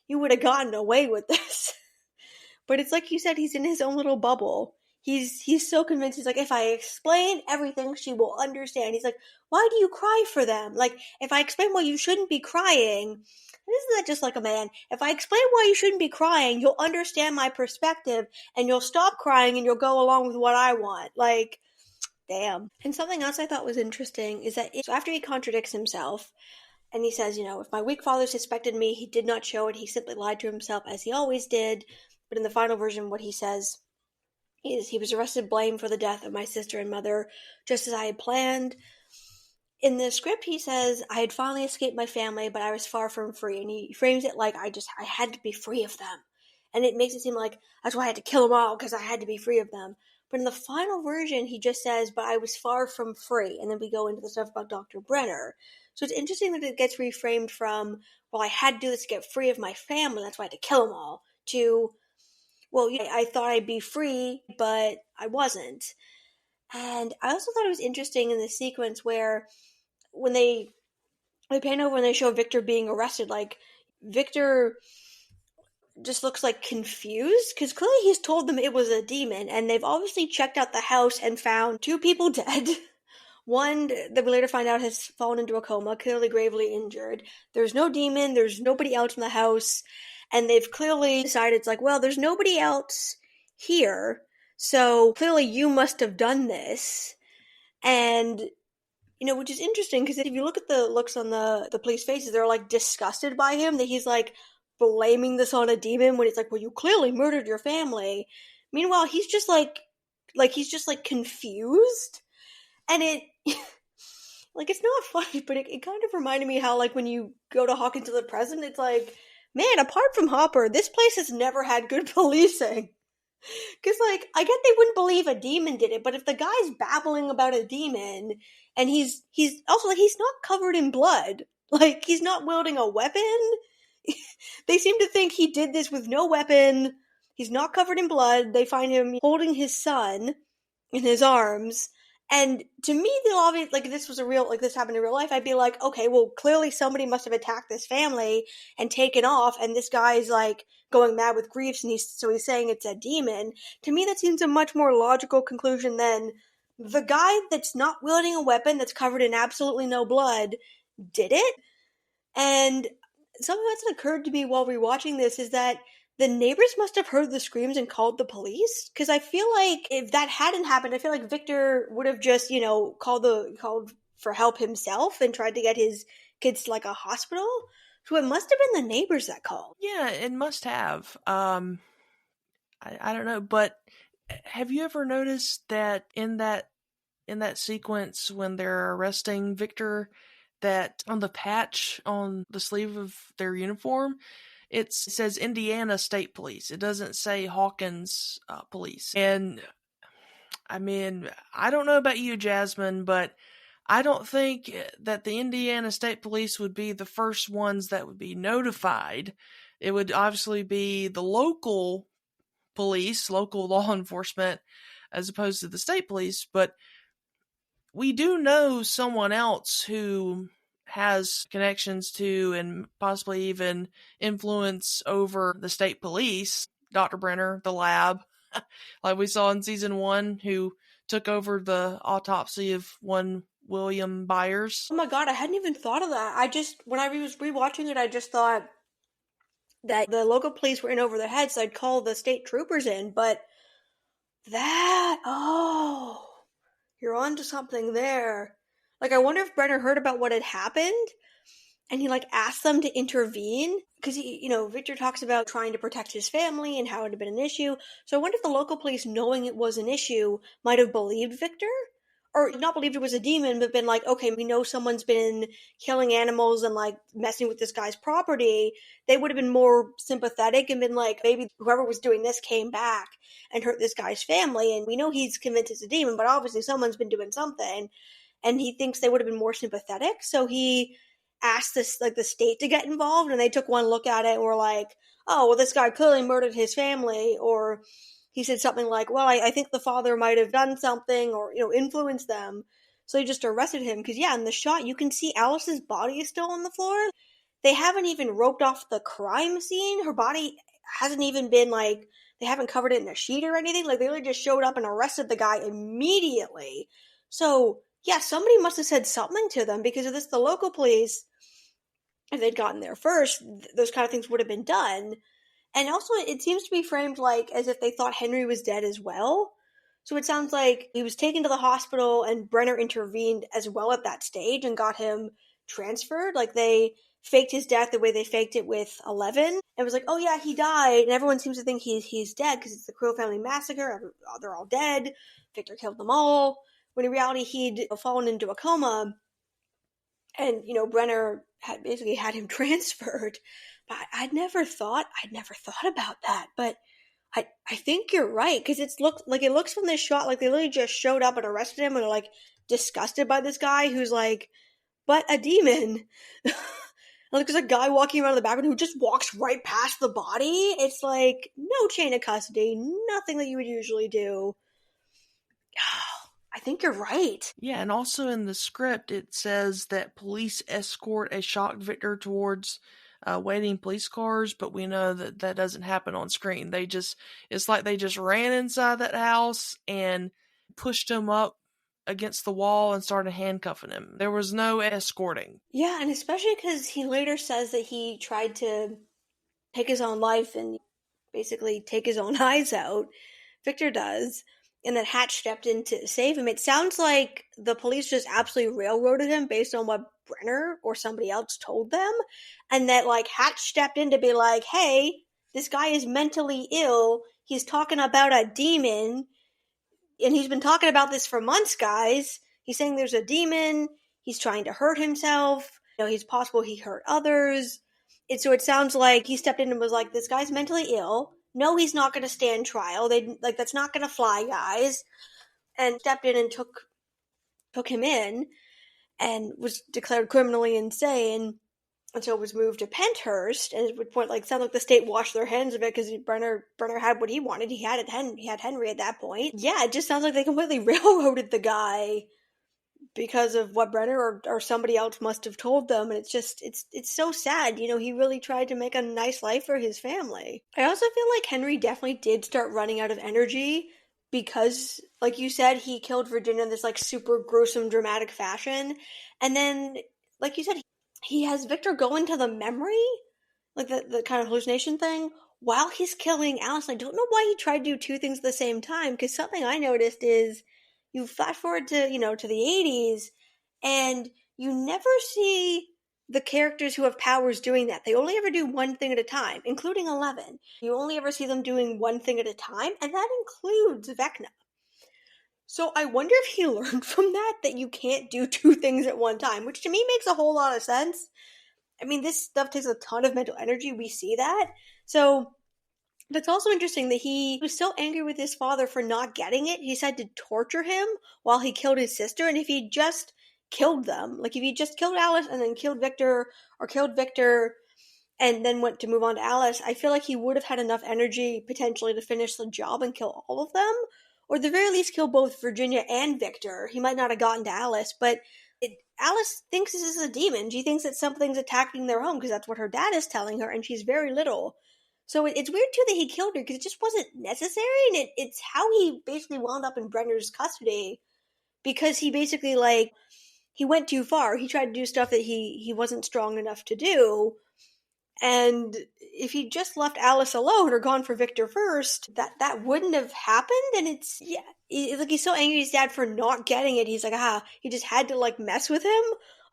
you would have gotten away with this. But it's like you said, he's in his own little bubble. he's so convinced. He's like, if I explain everything, she will understand. He's like, why do you cry for them? Like, if I explain why you shouldn't be crying, isn't that just like a man? If I explain why you shouldn't be crying, you'll understand my perspective, and you'll stop crying, and you'll go along with what I want. Like, damn. And something else I thought was interesting is that so after he contradicts himself, and he says, if my weak father suspected me, he did not show it. He simply lied to himself as he always did. But in the final version, what he says is he was arrested, blamed for the death of my sister and mother, just as I had planned. In the script, he says, I had finally escaped my family, but I was far from free. And he frames it like I had to be free of them. And it makes it seem like that's why I had to kill them all, because I had to be free of them. But in the final version, he just says, but I was far from free. And then we go into the stuff about Dr. Brenner. So it's interesting that it gets reframed from, well, I had to do this to get free of my family, that's why I had to kill them all, to, well, I thought I'd be free, but I wasn't. And I also thought it was interesting in the sequence where when they pan over and they show Victor being arrested, like, Victor just looks like confused, because clearly he's told them it was a demon, and they've obviously checked out the house and found 2 people dead. One that we later find out has fallen into a coma, clearly gravely injured. There's no demon, there's nobody else in the house, and they've clearly decided, it's like, well, there's nobody else here, so clearly you must have done this. And, which is interesting, because if you look at the looks on the police faces, they're, like, disgusted by him, that he's, like, blaming this on a demon, when it's like, well, you clearly murdered your family. Meanwhile, he's just, confused. And it, like, it's not funny, but it kind of reminded me how, like, when you go to Hawkins to the Present, it's like, man, apart from Hopper, this place has never had good policing. Because, like, I get they wouldn't believe a demon did it, but if the guy's babbling about a demon, and he's also, like, he's not covered in blood. Like, he's not wielding a weapon. They seem to think he did this with no weapon. He's not covered in blood. They find him holding his son in his arms. And to me, they'll obviously, like, this happened in real life, I'd be like, okay, well, clearly somebody must have attacked this family and taken off, and this guy's, like, going mad with griefs, and he's saying it's a demon. To me, that seems a much more logical conclusion than the guy that's not wielding a weapon, that's covered in absolutely no blood, did it. And something that's occurred to me while rewatching this is that the neighbors must have heard the screams and called the police, because I feel like if that hadn't happened, I feel like Victor would have just, called for help himself and tried to get his kids to, like, a hospital. So it must have been the neighbors that called. Yeah, it must have. I don't know, but have you ever noticed that in that sequence when they're arresting Victor, that on the patch on the sleeve of their uniform, it says Indiana State Police. It doesn't say Hawkins Police. And, I mean, I don't know about you, Jasmin, but I don't think that the Indiana State Police would be the first ones that would be notified. It would obviously be the local police, local law enforcement, as opposed to the state police. But we do know someone else who has connections to and possibly even influence over the state police, Dr. Brenner, the lab, like we saw in season 1, who took over the autopsy of one William Byers. Oh my god, I hadn't even thought of that. When I was rewatching it, I just thought that the local police were in over their heads, so I'd call the state troopers in, but you're onto something there. Like, I wonder if Brenner heard about what had happened, and he, like, asked them to intervene, because Victor talks about trying to protect his family and how it had been an issue, so I wonder if the local police, knowing it was an issue, might have believed Victor, or not believed it was a demon, but been like, okay, we know someone's been killing animals and, like, messing with this guy's property. They would have been more sympathetic and been like, maybe whoever was doing this came back and hurt this guy's family, and we know he's convinced it's a demon, but obviously someone's been doing something. And he thinks they would have been more sympathetic, so he asked the state to get involved, and they took one look at it and were like, oh, well, this guy clearly murdered his family, or he said something like, well, I think the father might have done something, or, influenced them, so they just arrested him, because, yeah, in the shot, you can see Alice's body is still on the floor. They haven't even roped off the crime scene. Her body hasn't even been, like, They haven't covered it in a sheet or anything. Like, they literally just showed up and arrested the guy immediately. So, yeah, somebody must have said something to them, because of this, the local police, if they'd gotten there first, those kind of things would have been done. And also, it seems to be framed like as if they thought Henry was dead as well. So it sounds like he was taken to the hospital and Brenner intervened as well at that stage and got him transferred. Like, they faked his death the way they faked it with 11. It was like, oh yeah, he died. And everyone seems to think he's dead because it's the Creel family massacre. They're all dead. Victor killed them all. When in reality, he'd fallen into a coma. And, Brenner had basically had him transferred. But I'd never thought about that. But I think you're right, because it looks from this shot like they literally just showed up and arrested him and are like disgusted by this guy who's like, but a demon. Like, there's a guy walking around in the background who just walks right past the body. It's like, no chain of custody, nothing that you would usually do. I think you're right. Yeah, and also in the script it says that police escort a shocked Victor towards waiting police cars, but we know that doesn't happen on screen. It's like they just ran inside that house and pushed him up against the wall and started handcuffing him. There was no escorting. Yeah, and especially because he later says that he tried to take his own life and basically take his own eyes out. Victor does. And that Hatch stepped in to save him. It sounds like the police just absolutely railroaded him based on what Brenner or somebody else told them. And that, like, Hatch stepped in to be like, hey, this guy is mentally ill. He's talking about a demon. And he's been talking about this for months, guys. He's saying there's a demon. He's trying to hurt himself. He's possible he hurt others. So it sounds like he stepped in and was like, this guy's mentally ill. No, he's not going to stand trial. That's not going to fly, guys. And stepped in and took him in and was declared criminally insane until it was moved to Penthurst. And at which point, sounded like the state washed their hands of it because Brenner had what he wanted. He had Henry at that point. Yeah, it just sounds like they completely railroaded the guy because of what Brenner or somebody else must have told them. And it's so sad. He really tried to make a nice life for his family. I also feel like Henry definitely did start running out of energy because, like you said, he killed Virginia in this super gruesome, dramatic fashion. And then, like you said, he has Victor go into the memory, the kind of hallucination thing, while he's killing Alice. I don't know why he tried to do two things at the same time, because something I noticed is you flash forward to, to the 80s, and you never see the characters who have powers doing that. They only ever do one thing at a time, including 11. You only ever see them doing one thing at a time, and that includes Vecna. So I wonder if he learned from that you can't do two things at one time, which to me makes a whole lot of sense. I mean, this stuff takes a ton of mental energy. We see that. So that's also interesting that he was so angry with his father for not getting it. He decided to torture him while he killed his sister. And if he just killed them, if he just killed Alice and then killed Victor, or killed Victor and then went to move on to Alice, I feel like he would have had enough energy potentially to finish the job and kill all of them. Or at the very least kill both Virginia and Victor. He might not have gotten to Alice, but Alice thinks this is a demon. She thinks that something's attacking their home because that's what her dad is telling her, and she's very little. So it's weird, too, that he killed her because it just wasn't necessary, and it's how he basically wound up in Brenner's custody because he basically, he went too far. He tried to do stuff that he wasn't strong enough to do, and if he just left Alice alone or gone for Victor first, that wouldn't have happened, and he's so angry at his dad for not getting it. He's like, he just had to, mess with him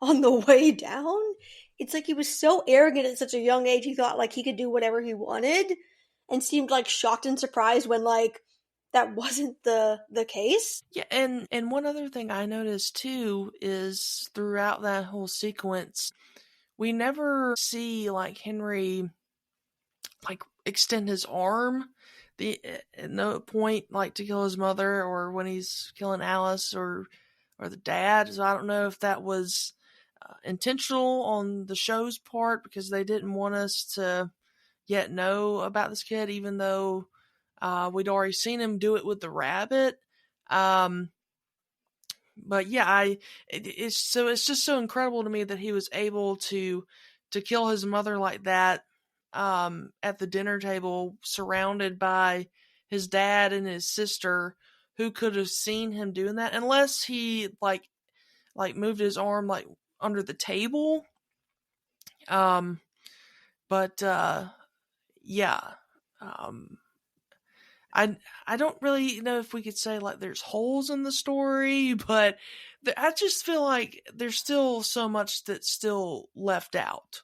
on the way down. It's like he was so arrogant at such a young age, he thought, he could do whatever he wanted, and seemed, shocked and surprised when, that wasn't the case. Yeah, and one other thing I noticed, too, is throughout that whole sequence, we never see, Henry, extend his arm at no point, to kill his mother, or when he's killing Alice, or the dad. So I don't know if that was intentional on the show's part because they didn't want us to yet know about this kid, even though we'd already seen him do it with the rabbit. But yeah, it's just so incredible to me that he was able to kill his mother like that at the dinner table, surrounded by his dad and his sister who could have seen him doing that, unless he like moved his arm like under the table. But yeah. I don't really know if we could say like there's holes in the story, but I just feel like there's still so much that's still left out.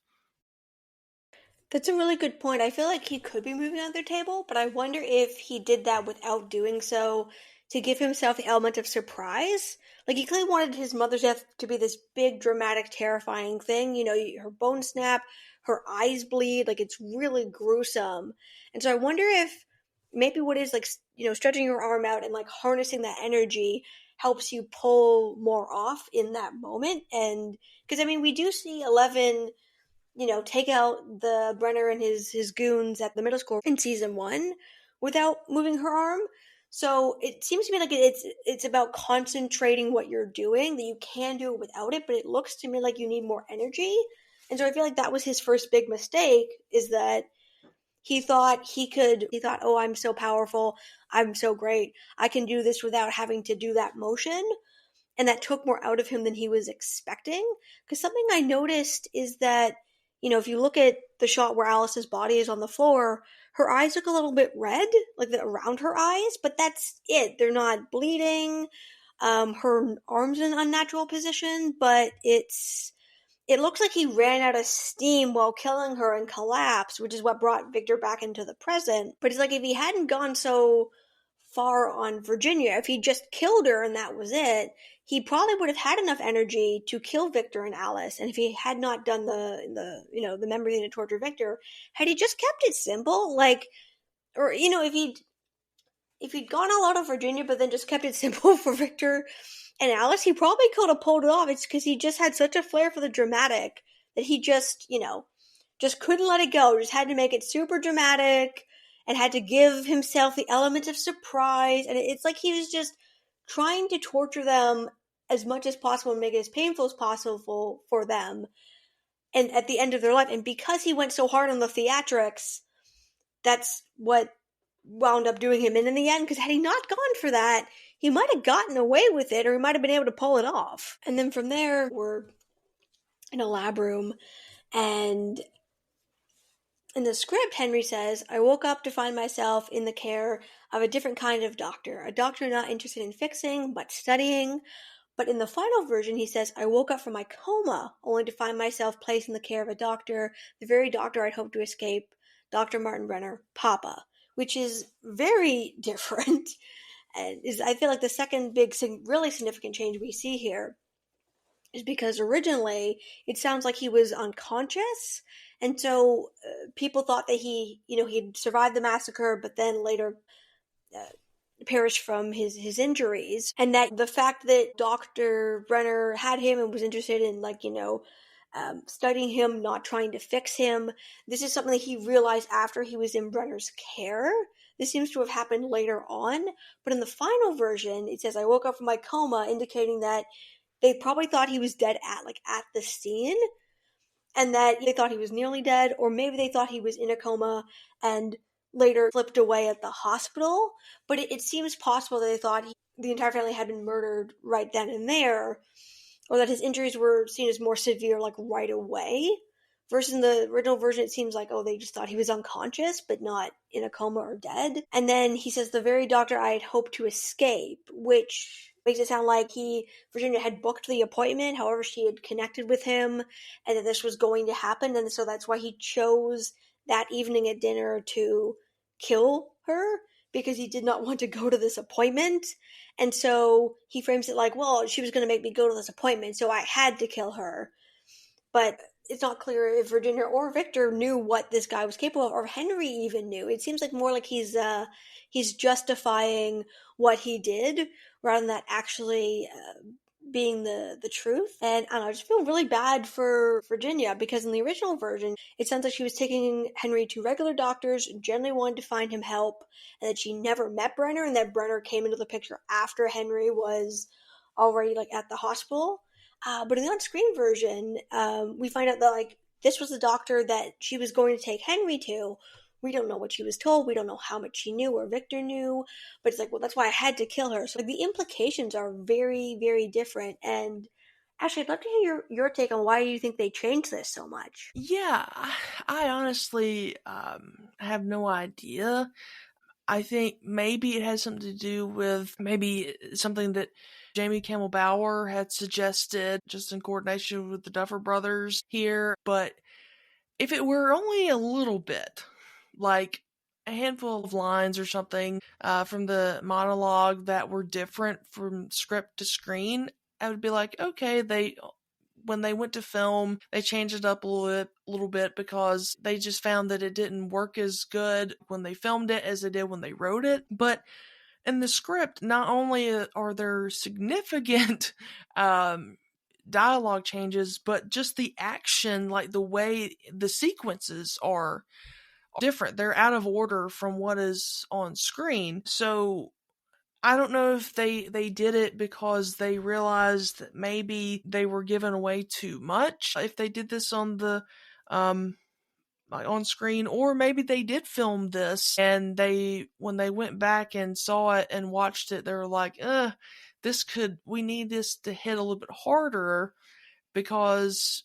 That's a really good point. I feel like he could be moving on their table, but I wonder if he did that without doing so to give himself the element of surprise. Like, he clearly wanted his mother's death to be this big, dramatic, terrifying thing. You know, her bones snap, her eyes bleed, like, it's really gruesome. And so I wonder if maybe what is, like, you know, stretching your arm out and, like, harnessing that energy helps you pull more off in that moment. And, because, I mean, we do see 11, you know, take out the Brenner and his goons at the middle school in season 1 without moving her arm. So it seems to me like it's about concentrating what you're doing, that you can do it without it, but it looks to me like you need more energy. And so I feel like that was his first big mistake, is that he thought, oh, I'm so powerful, I'm so great, I can do this without having to do that motion. And that took more out of him than he was expecting. Because something I noticed is that, you know, if you look at the shot where Alice's body is on the floor, her eyes look a little bit red, like around her eyes, but that's it. They're not bleeding. Her arm's in an unnatural position, but it looks like he ran out of steam while killing her and collapsed, which is what brought Victor back into the present. But it's like, if he hadn't gone so far on Virginia, if he just killed her and that was it, he probably would have had enough energy to kill Victor and Alice. And if he had not done the memory thing to torture Victor, had he just kept it simple, like, or, you know, if he'd gone all out of Virginia but then just kept it simple for Victor and Alice, he probably could have pulled it off. It's because he just had such a flair for the dramatic that he just, you know, just couldn't let it go. Just had to make it super dramatic and had to give himself the element of surprise. And it's like he was just trying to torture them as much as possible and make it as painful as possible for them, and at the end of their life. And because he went so hard on the theatrics, that's what wound up doing him in the end. Because had he not gone for that, he might have gotten away with it, or he might have been able to pull it off. And then from there, we're in a lab room, and in the script, Henry says, I woke up to find myself in the care of a different kind of doctor, a doctor not interested in fixing, but studying. But in the final version, he says, I woke up from my coma, only to find myself placed in the care of a doctor, the very doctor I'd hoped to escape, Dr. Martin Brenner, Papa, which is very different. And is, I feel like, the second big, really significant change we see here is because originally it sounds like he was unconscious. And so people thought that he'd survived the massacre, but then later perished from his injuries. And that the fact that Dr. Brenner had him and was interested in, studying him, not trying to fix him, this is something that he realized after he was in Brenner's care. This seems to have happened later on. But in the final version, it says, I woke up from my coma, indicating that they probably thought he was dead at the scene, and that they thought he was nearly dead, or maybe they thought he was in a coma and later flipped away at the hospital. But it seems possible that they thought the entire family had been murdered right then and there, or that his injuries were seen as more severe, right away. Versus in the original version, it seems like, they just thought he was unconscious, but not in a coma or dead. And then he says, the very doctor I had hoped to escape, which makes it sound like Virginia had booked the appointment, however she had connected with him, and that this was going to happen, and so that's why he chose that evening at dinner to kill her, because he did not want to go to this appointment. And so he frames it like, well, she was going to make me go to this appointment, so I had to kill her. But it's not clear if Virginia or Victor knew what this guy was capable of, or Henry even knew. It seems like more like he's justifying what he did rather than that actually being the truth. And I don't know, I just feel really bad for Virginia, because in the original version, it sounds like she was taking Henry to regular doctors, generally wanted to find him help, and that she never met Brenner, and that Brenner came into the picture after Henry was already at the hospital. But in the on-screen version, we find out that this was the doctor that she was going to take Henry to, we don't know what she was told. We don't know how much she knew or Victor knew. But it's like, well, that's why I had to kill her. So like, the implications are very, very different. And Ashley, I'd love to hear your take on why you think they changed this so much. Yeah, I honestly have no idea. I think maybe it has something to do with maybe something that Jamie Campbell Bower had suggested just in coordination with the Duffer Brothers here. But if it were only a little bit, like a handful of lines or something from the monologue that were different from script to screen, I would be like, okay, when they went to film, they changed it up a little bit because they just found that it didn't work as good when they filmed it as it did when they wrote it. But in the script, not only are there significant dialogue changes, but just the action, like the way the sequences are different. They're out of order from what is on screen. So I don't know if they did it because they realized that maybe they were giving away too much if they did this on the on screen, or maybe they did film this and when they went back and saw it and watched it, they were like, we need this to hit a little bit harder because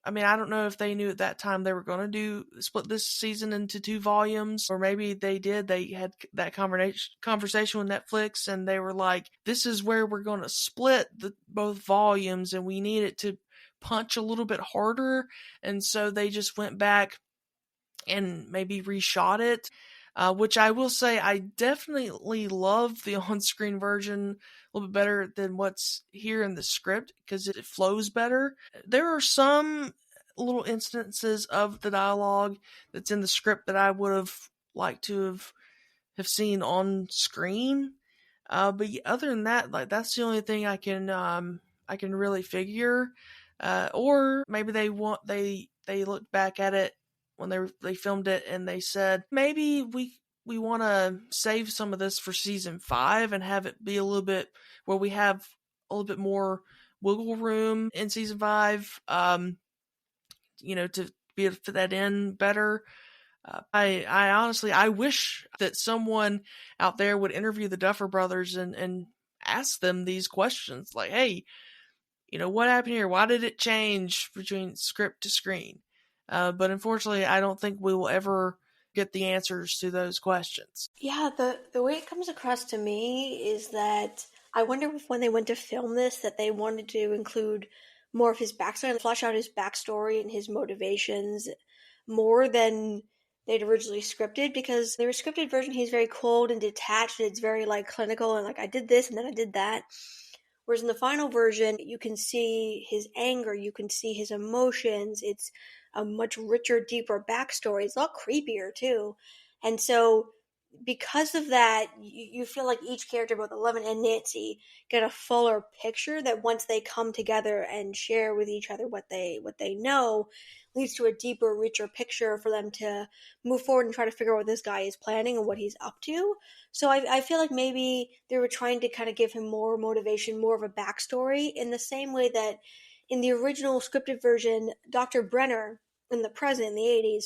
I don't know if they knew at that time they were going to split this season into 2 volumes, or maybe they did. They had that conversation with Netflix, and they were like, "This is where we're going to split both volumes, and we need it to punch a little bit harder." And so they just went back and maybe reshot it. Which I will say, I definitely love the on-screen version a little bit better than what's here in the script because it flows better. There are some little instances of the dialogue that's in the script that I would have liked to have seen on screen. But other than that, like that's the only thing I can really figure. Or maybe they looked back at it when they filmed it and they said, maybe we want to save some of this for season 5 and have it be a little bit where we have a little bit more wiggle room in season 5, to be able to fit that in better. I honestly, I wish that someone out there would interview the Duffer Brothers and ask them these questions like, hey, what happened here? Why did it change between script to screen? But unfortunately, I don't think we will ever get the answers to those questions. Yeah, the way it comes across to me is that I wonder if when they went to film this that they wanted to include more of his backstory and flesh out his backstory and his motivations more than they'd originally scripted, because the scripted version he's very cold and detached and it's very like clinical and like I did this and then I did that. Whereas in the final version, you can see his anger, you can see his emotions. It's a much richer, deeper backstory. It's a lot creepier too. And so because of that, you feel like each character, both Eleven and Nancy, get a fuller picture that once they come together and share with each other what they know, leads to a deeper, richer picture for them to move forward and try to figure out what this guy is planning and what he's up to. So I feel like maybe they were trying to kind of give him more motivation, more of a backstory, in the same way that in the original scripted version, Dr. Brenner in the present, in the 80s,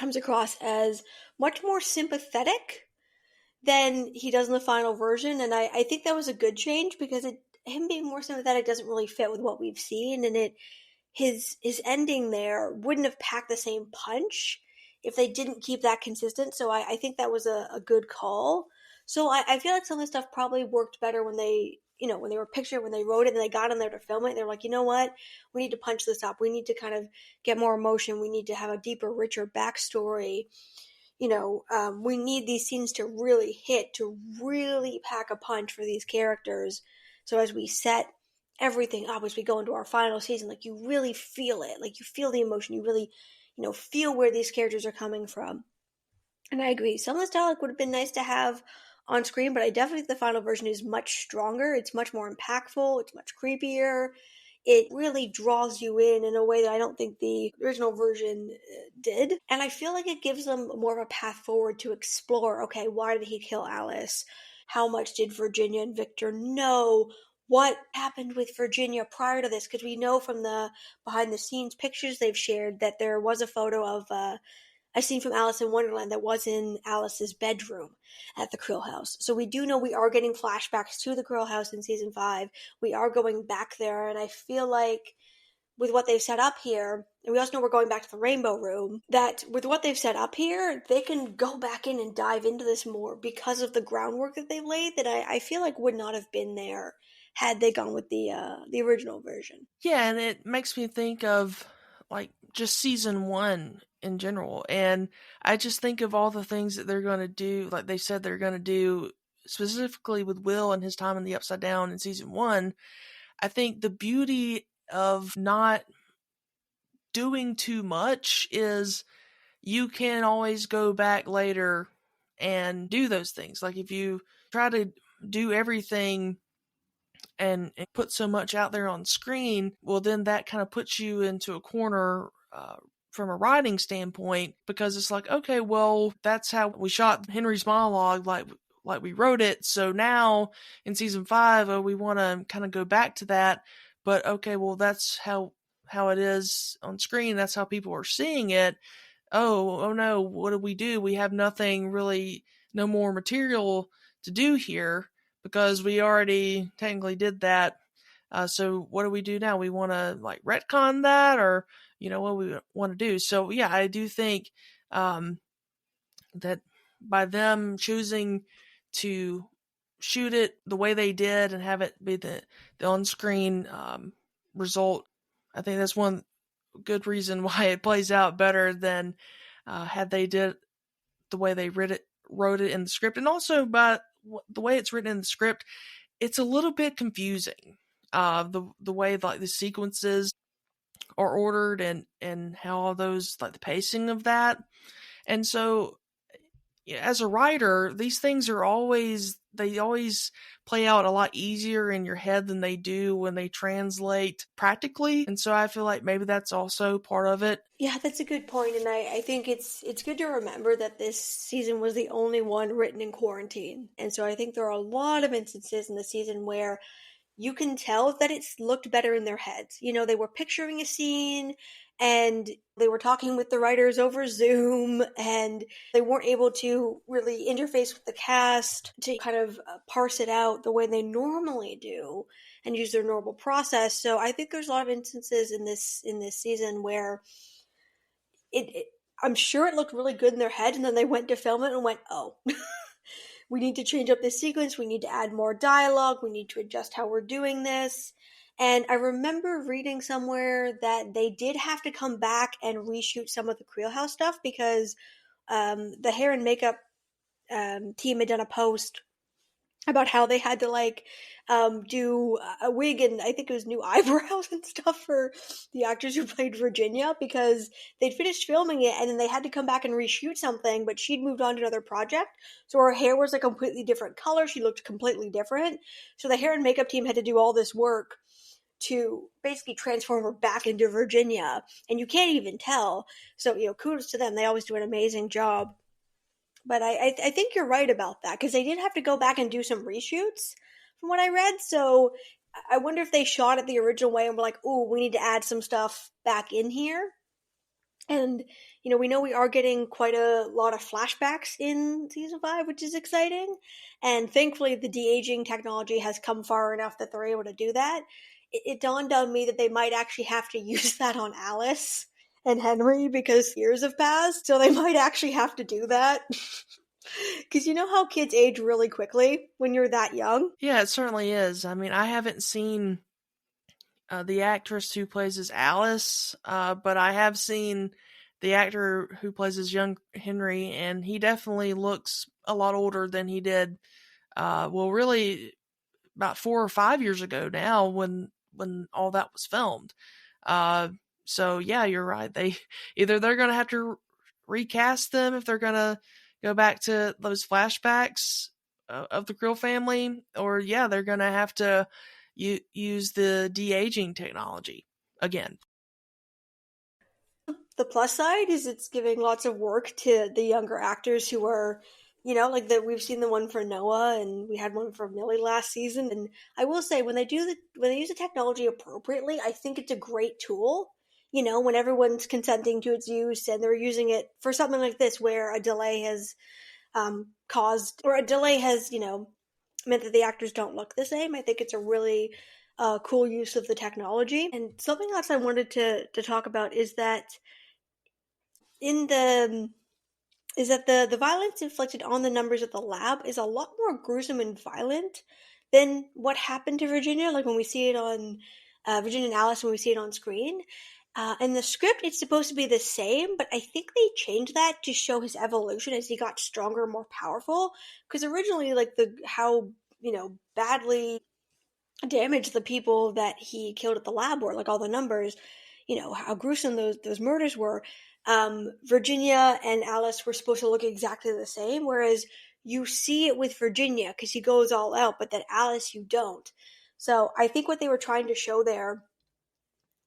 comes across as much more sympathetic than he does in the final version. And I think that was a good change because him being more sympathetic doesn't really fit with what we've seen. And his ending there wouldn't have packed the same punch if they didn't keep that consistent. So I think that was a good call. So I feel like some of the stuff probably worked better when they were picturing, when they wrote it and they got in there to film it. They're like, you know what? We need to punch this up. We need to kind of get more emotion. We need to have a deeper, richer backstory. We need these scenes to really hit, to really pack a punch for these characters. So as we set everything up, as we go into our final season, like you really feel it. Like you feel the emotion. You really, feel where these characters are coming from. And I agree. Some of the style would have been nice to have on screen, but I definitely think the final version is much stronger. It's much more impactful. It's much creepier. It really draws you in a way that I don't think the original version did. And I feel like it gives them more of a path forward to explore, okay, why did he kill Alice? How much did Virginia and Victor know? What happened with Virginia prior to this? Because we know from the behind the scenes pictures they've shared that there was a photo of a scene from Alice in Wonderland that was in Alice's bedroom at the Creel house. So we do know we are getting flashbacks to the Creel house in season 5. We are going back there, and I feel like with what they've set up here, and we also know we're going back to the Rainbow Room, that with what they've set up here, they can go back in and dive into this more because of the groundwork that they've laid that I feel like would not have been there had they gone with the original version. Yeah, and it makes me think of like just season 1 in general, and I just think of all the things that they're going to do, like they said they're going to do specifically with Will and his time in the Upside Down in season 1. I think the beauty of not doing too much is you can always go back later and do those things. Like if you try to do everything and put so much out there on screen, well, then that kind of puts you into a corner from a writing standpoint, because it's like, okay, well, that's how we shot Henry's monologue, like we wrote it. So now in season 5, we want to kind of go back to that. But okay, well, that's how it is on screen. That's how people are seeing it. Oh no, what do? We have nothing really, no more material to do here because we already technically did that. So what do we do now? We want to like retcon that, or what we want to do. So yeah, I do think that by them choosing to shoot it the way they did and have it be the on-screen result, I think that's one good reason why it plays out better than had they did the way they wrote it in the script. And also by the way it's written in the script, it's a little bit confusing. The way like the sequences are ordered and how all those, like the pacing of that. And so as a writer, these things are always play out a lot easier in your head than they do when they translate practically. And so I feel like maybe that's also part of it. Yeah, that's a good point. And I think it's good to remember that this season was the only one written in quarantine. And so I think there are a lot of instances in the season where you can tell that it's looked better in their heads. They were picturing a scene and they were talking with the writers over Zoom, and they weren't able to really interface with the cast to kind of parse it out the way they normally do and use their normal process. So I think there's a lot of instances in this season where I'm sure it looked really good in their head, and then they went to film it and went, oh, we need to change up this sequence. We need to add more dialogue. We need to adjust how we're doing this. And I remember reading somewhere that they did have to come back and reshoot some of the Creel House stuff because the hair and makeup team had done a post about how they had to do a wig and I think it was new eyebrows and stuff for the actors who played Virginia, because they'd finished filming it and then they had to come back and reshoot something, but she'd moved on to another project, so her hair was a completely different color. She looked completely different, so the hair and makeup team had to do all this work to basically transform her back into Virginia, and you can't even tell. So kudos to them. They always do an amazing job. But I think you're right about that, because they did have to go back and do some reshoots from what I read. So I wonder if they shot it the original way and were like, ooh, we need to add some stuff back in here. And, we know we are getting quite a lot of flashbacks in season 5, which is exciting. And thankfully the de-aging technology has come far enough that they're able to do that. It dawned on me that they might actually have to use that on Alice and Henry because years have passed, so they might actually have to do that. Because you know how kids age really quickly when you're that young? Yeah, it certainly is. I mean, I haven't seen the actress who plays as Alice, but I have seen the actor who plays as young Henry, and he definitely looks a lot older than he did, really about 4 or 5 years ago now when all that was filmed. So yeah, you're right. They're going to have to recast them if they're going to go back to those flashbacks of the Creel family, or yeah, they're going to have to use the de-aging technology again. The plus side is it's giving lots of work to the younger actors who are, we've seen the one for Noah and we had one for Millie last season. And I will say when they use the technology appropriately, I think it's a great tool. when everyone's consenting to its use and they're using it for something like this where a delay has meant that the actors don't look the same. I think it's a really cool use of the technology. And something else I wanted to talk about is that the violence inflicted on the numbers at the lab is a lot more gruesome and violent than what happened to Virginia, like when we see it on Virginia and Alice, when we see it on screen. In the script, it's supposed to be the same, but I think they changed that to show his evolution as he got stronger, more powerful. Because originally, like how badly damaged the people that he killed at the lab were, like all the numbers, how gruesome those murders were. Virginia and Alice were supposed to look exactly the same, whereas you see it with Virginia because he goes all out, but then Alice you don't. So I think what they were trying to show there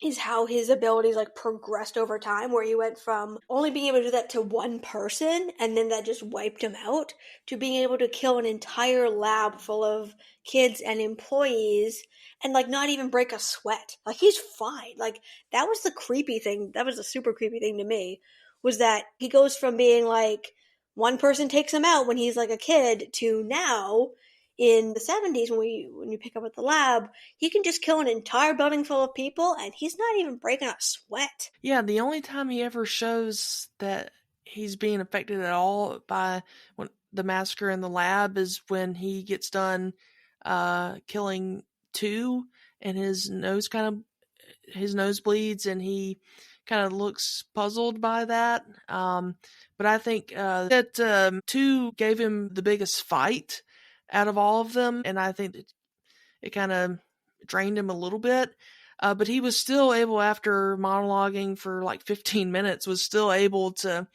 is how his abilities like progressed over time, where he went from only being able to do that to one person and then that just wiped him out, to being able to kill an entire lab full of kids and employees and like not even break a sweat. Like he's fine. Like that was the creepy thing. That was a super creepy thing to me, was that he goes from being like one person takes him out when he's like a kid to now in the 70s when you pick up at the lab, he can just kill an entire building full of people and he's not even breaking a sweat. Yeah, the only time he ever shows that he's being affected at all by the massacre in the lab is when he gets done killing two and his nose bleeds and he kind of looks puzzled by that. But I think that two gave him the biggest fight out of all of them, and I think that it kind of drained him a little bit. But he was still able, after monologuing for like 15 minutes, was still able to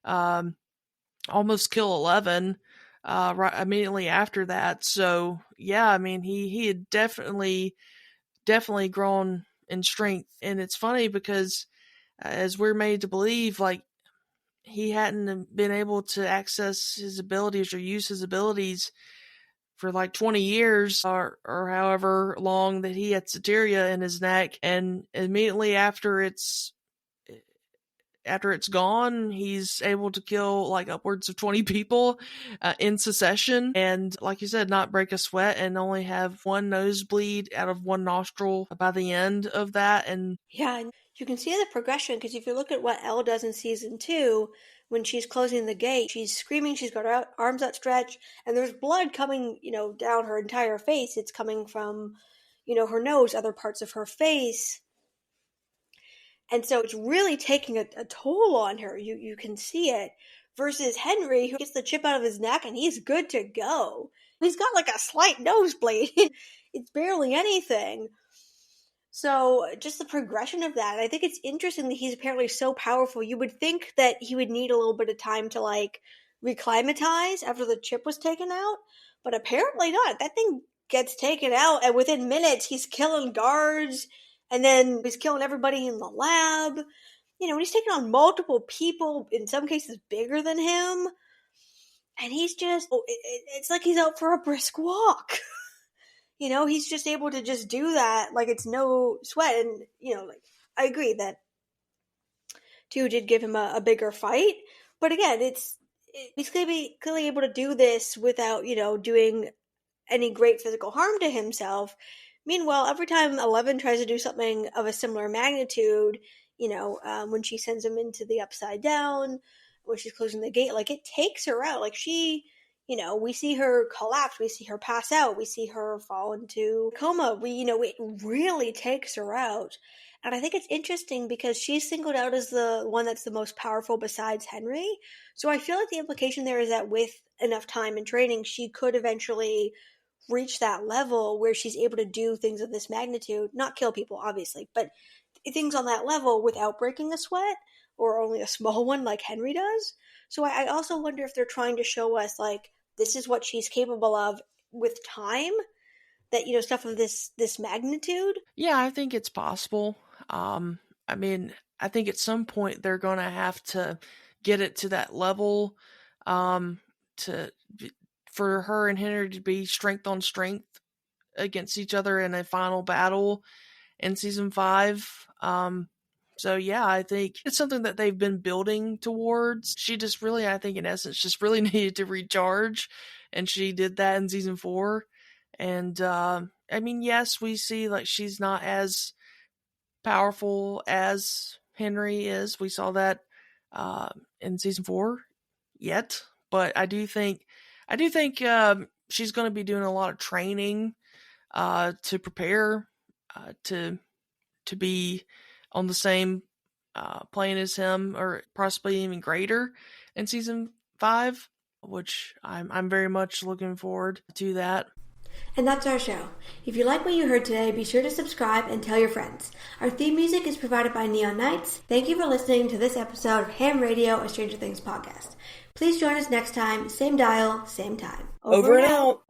almost kill 11 right immediately after that. So yeah, I mean, he had definitely grown in strength. And it's funny because as we're made to believe, like he hadn't been able to access his abilities or use his abilities for like 20 years or however long that he had soteria in his neck, and immediately after it's gone, he's able to kill like upwards of 20 people in succession, and like you said, not break a sweat and only have one nosebleed out of one nostril by the end of that. And yeah, and you can see the progression, because if you look at what Elle does in season 2, when she's closing the gate, she's screaming, she's got her arms outstretched, and there's blood coming, down her entire face. It's coming from, her nose, other parts of her face. And so it's really taking a toll on her. You can see it. Versus Henry, who gets the chip out of his neck and he's good to go. He's got like a slight nosebleed. It's barely anything. So just the progression of that, I think it's interesting that he's apparently so powerful. You would think that he would need a little bit of time to like reclimatize after the chip was taken out, but apparently not. That thing gets taken out and within minutes he's killing guards and then he's killing everybody in the lab. He's taking on multiple people, in some cases bigger than him. And he's just, it's like he's out for a brisk walk. He's just able to just do that like it's no sweat. And, I agree that 2 did give him a bigger fight. But again, he's clearly able to do this without, doing any great physical harm to himself. Meanwhile, every time 11 tries to do something of a similar magnitude, when she sends him into the Upside Down, when she's closing the gate, like it takes her out. Like she... we see her collapse, we see her pass out, we see her fall into coma. It really takes her out. And I think it's interesting because she's singled out as the one that's the most powerful besides Henry. So I feel like the implication there is that with enough time and training, she could eventually reach that level where she's able to do things of this magnitude, not kill people, obviously, but things on that level without breaking a sweat, or only a small one like Henry does. So I also wonder if they're trying to show us, like, this is what she's capable of with time, that, stuff of this magnitude. Yeah, I think it's possible. I mean, I think at some point they're going to have to get it to that level for her and Henry to be strength on strength against each other in a final battle in season 5. So yeah, I think it's something that they've been building towards. She just really, I think in essence, just really needed to recharge, and she did that in season 4. And I mean, yes, we see like she's not as powerful as Henry is. We saw that in season 4 yet, but I do think she's going to be doing a lot of training to prepare to be on the same plane as him, or possibly even greater in season 5, which I'm very much looking forward to that. And that's our show. If you like what you heard today, be sure to subscribe and tell your friends. Our theme music is provided by Neon Knights. Thank you for listening to this episode of Ham Radio, a Stranger Things podcast. Please join us next time, same dial, same time. Over and out.